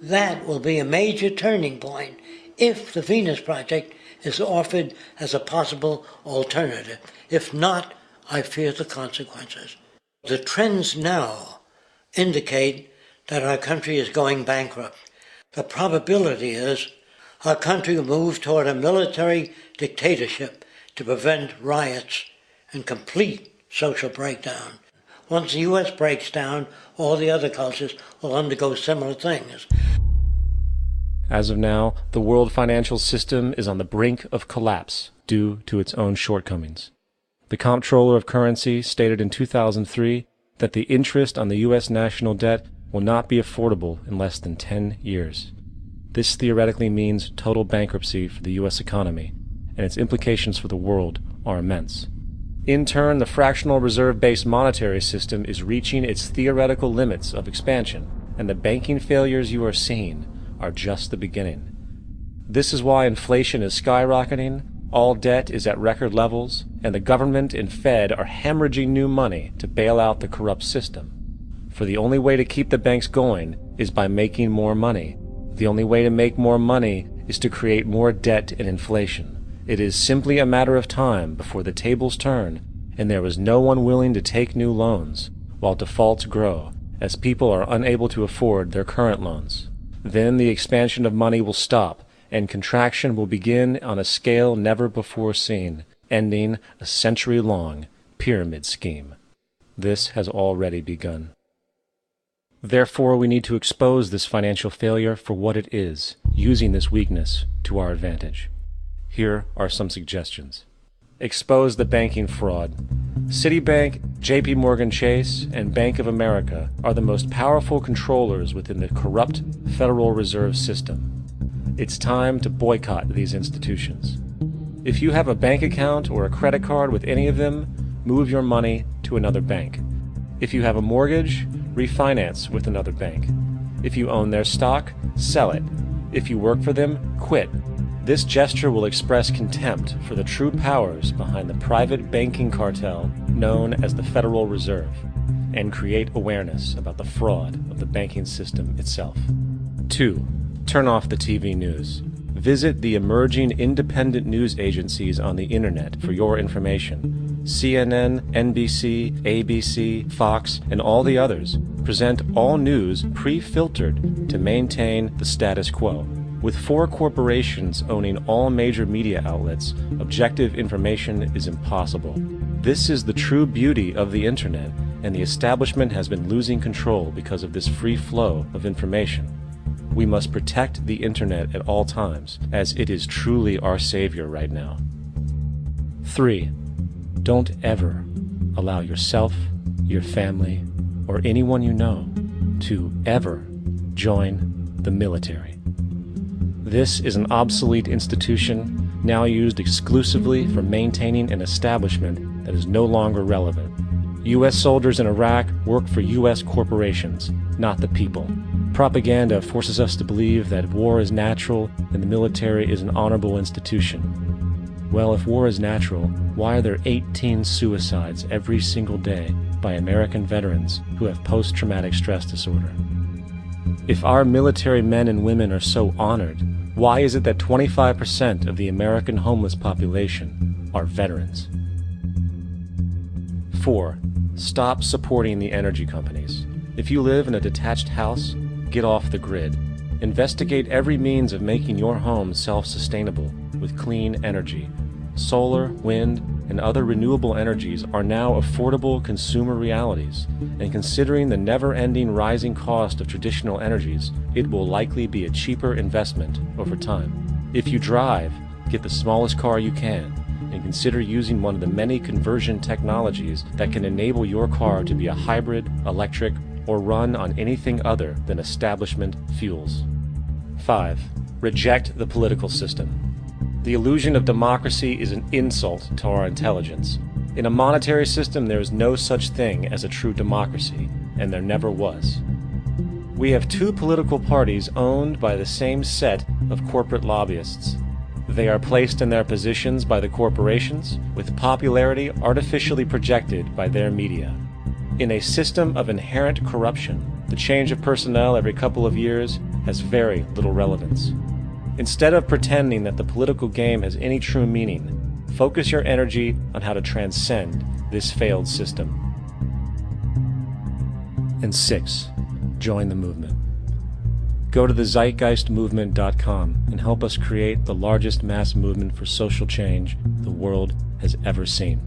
Speaker 12: That will be a major turning point if the Venus Project is offered as a possible alternative. If not, I fear the consequences. The trends now indicate that our country is going bankrupt. The probability is our country will move toward a military dictatorship to prevent riots and complete social breakdown. Once the U.S. breaks down, all the other cultures will undergo similar things.
Speaker 6: As of now, the world financial system is on the brink of collapse due to its own shortcomings. The Comptroller of Currency stated in 2003 that the interest on the U.S. national debt will not be affordable in less than 10 years. This theoretically means total bankruptcy for the U.S. economy, and its implications for the world are immense. In turn, the fractional reserve-based monetary system is reaching its theoretical limits of expansion, and the banking failures you are seeing are just the beginning. This is why inflation is skyrocketing, all debt is at record levels, and the government and Fed are hemorrhaging new money to bail out the corrupt system. For the only way to keep the banks going is by making more money. The only way to make more money is to create more debt and inflation. It is simply a matter of time before the tables turn, and there is no one willing to take new loans, while defaults grow, as people are unable to afford their current loans. Then the expansion of money will stop, and contraction will begin on a scale never before seen, ending a century-long pyramid scheme. This has already begun. Therefore, we need to expose this financial failure for what it is, using this weakness to our advantage. Here are some suggestions. Expose the banking fraud. Citibank, JP Morgan Chase, and Bank of America are the most powerful controllers within the corrupt Federal Reserve System. It's time to boycott these institutions. If you have a bank account or a credit card with any of them, move your money to another bank. If you have a mortgage, refinance with another bank. If you own their stock, sell it. If you work for them, quit. This gesture will express contempt for the true powers behind the private banking cartel known as the Federal Reserve, and create awareness about the fraud of the banking system itself. 2. Turn off the TV news. Visit the emerging independent news agencies on the internet for your information. CNN, NBC, ABC, Fox, and all the others present all news pre-filtered to maintain the status quo. With 4 corporations owning all major media outlets, objective information is impossible. This is the true beauty of the internet, and the establishment has been losing control because of this free flow of information. We must protect the internet at all times, as it is truly our savior right now. 3. Don't ever allow yourself, your family, or anyone you know to ever join the military. This is an obsolete institution now used exclusively for maintaining an establishment that is no longer relevant. U.S. soldiers in Iraq work for U.S. corporations, not the people. Propaganda forces us to believe that war is natural and the military is an honorable institution. Well, if war is natural, why are there 18 suicides every single day by American veterans who have post-traumatic stress disorder? If our military men and women are so honored, why is it that 25% of the American homeless population are veterans? 4. Stop supporting the energy companies. If you live in a detached house, get off the grid. Investigate every means of making your home self-sustainable with clean energy. Solar, wind, and other renewable energies are now affordable consumer realities, and considering the never-ending rising cost of traditional energies, it will likely be a cheaper investment over time. If you drive, get the smallest car you can, and consider using one of the many conversion technologies that can enable your car to be a hybrid, electric, or run on anything other than establishment fuels. 5. Reject the political system. The illusion of democracy is an insult to our intelligence. In a monetary system, there is no such thing as a true democracy, and there never was. We have two political parties owned by the same set of corporate lobbyists. They are placed in their positions by the corporations, with popularity artificially projected by their media. In a system of inherent corruption, the change of personnel every couple of years has very little relevance. Instead of pretending that the political game has any true meaning, focus your energy on how to transcend this failed system. And 6. Join the movement. Go to thezeitgeistmovement.com and help us create the largest mass movement for social change the world has ever seen.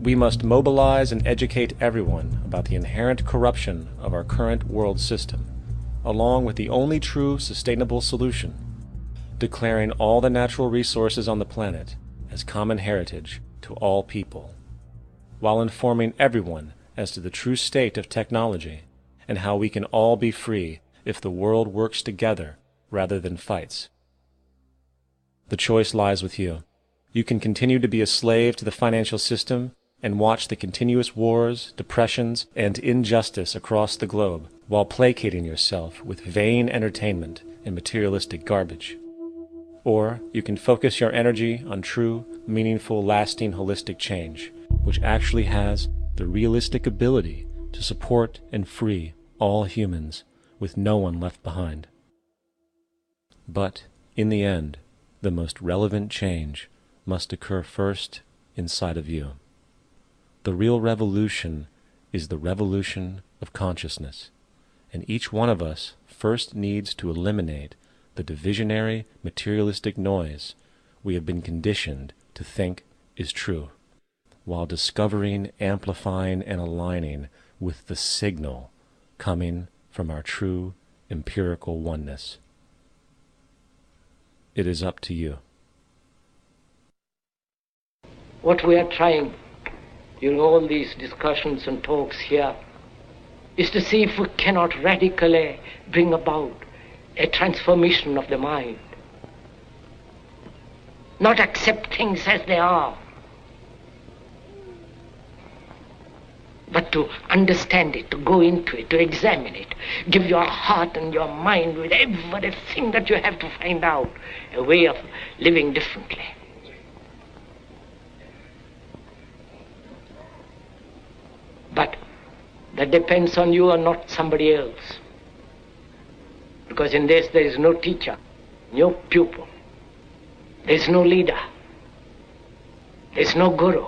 Speaker 6: We must mobilize and educate everyone about the inherent corruption of our current world system, along with the only true sustainable solution, declaring all the natural resources on the planet as common heritage to all people, while informing everyone as to the true state of technology and how we can all be free if the world works together rather than fights. The choice lies with you. You can continue to be a slave to the financial system and watch the continuous wars, depressions, and injustice across the globe while placating yourself with vain entertainment and materialistic garbage. Or you can focus your energy on true, meaningful, lasting, holistic change, which actually has the realistic ability to support and free all humans with no one left behind. But, in the end, the most relevant change must occur first inside of you. The real revolution is the revolution of consciousness, and each one of us first needs to eliminate the divisionary, materialistic noise we have been conditioned to think is true, while discovering, amplifying, and aligning with the signal coming from our true empirical oneness. It is up to you.
Speaker 5: What we are trying during all these discussions and talks here is to see if we cannot radically bring about a transformation of the mind. Not accept things as they are, but to understand it, to go into it, to examine it. Give your heart and your mind with everything that you have to find out a way of living differently. But that depends on you and not somebody else. Because in this there is no teacher, no pupil, there is no leader, there is no guru,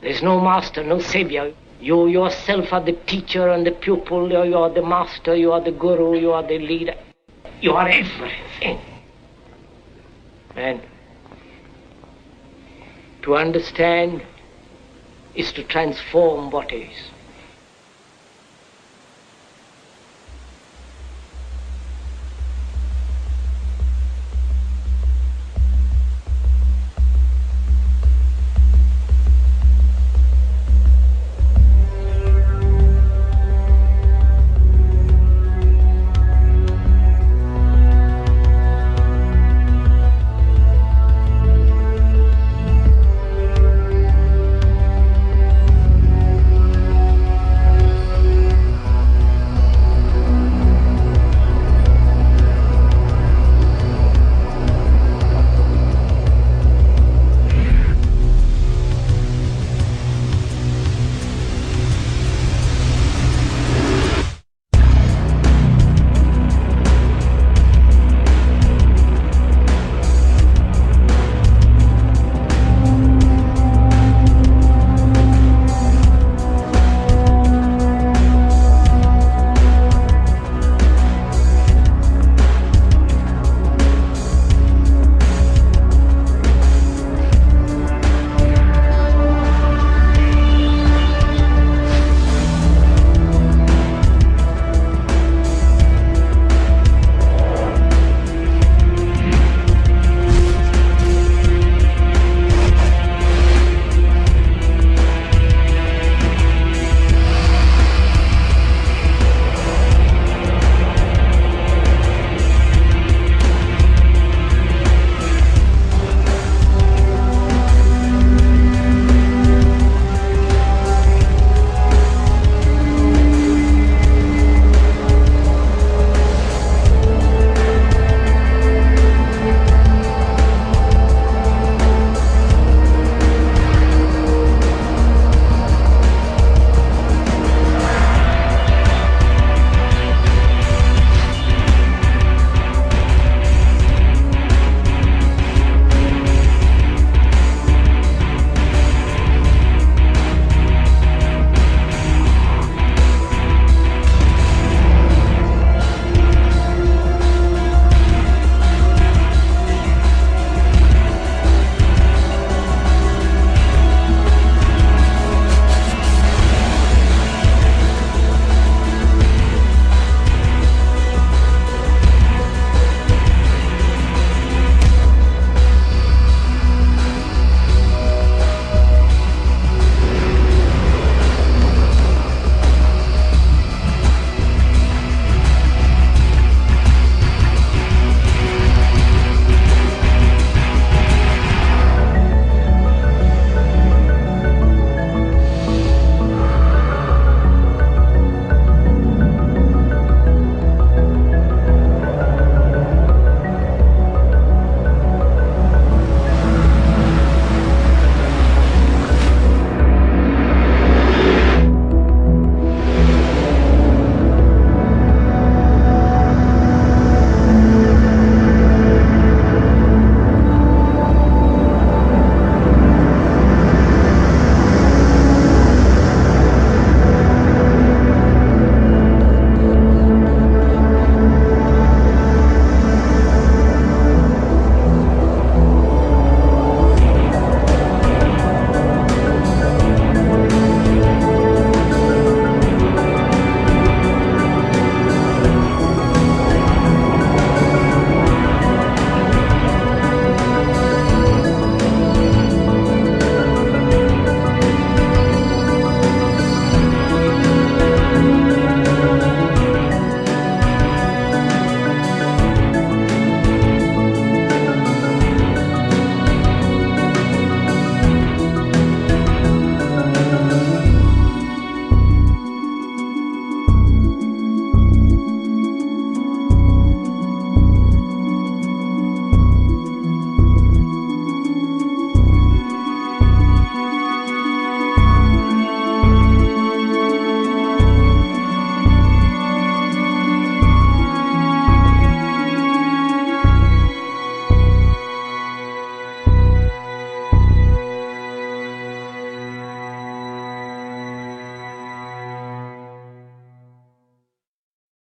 Speaker 5: there is no master, no savior. You yourself are the teacher and the pupil, you are the master, you are the guru, you are the leader. You are everything. And to understand is to transform what is.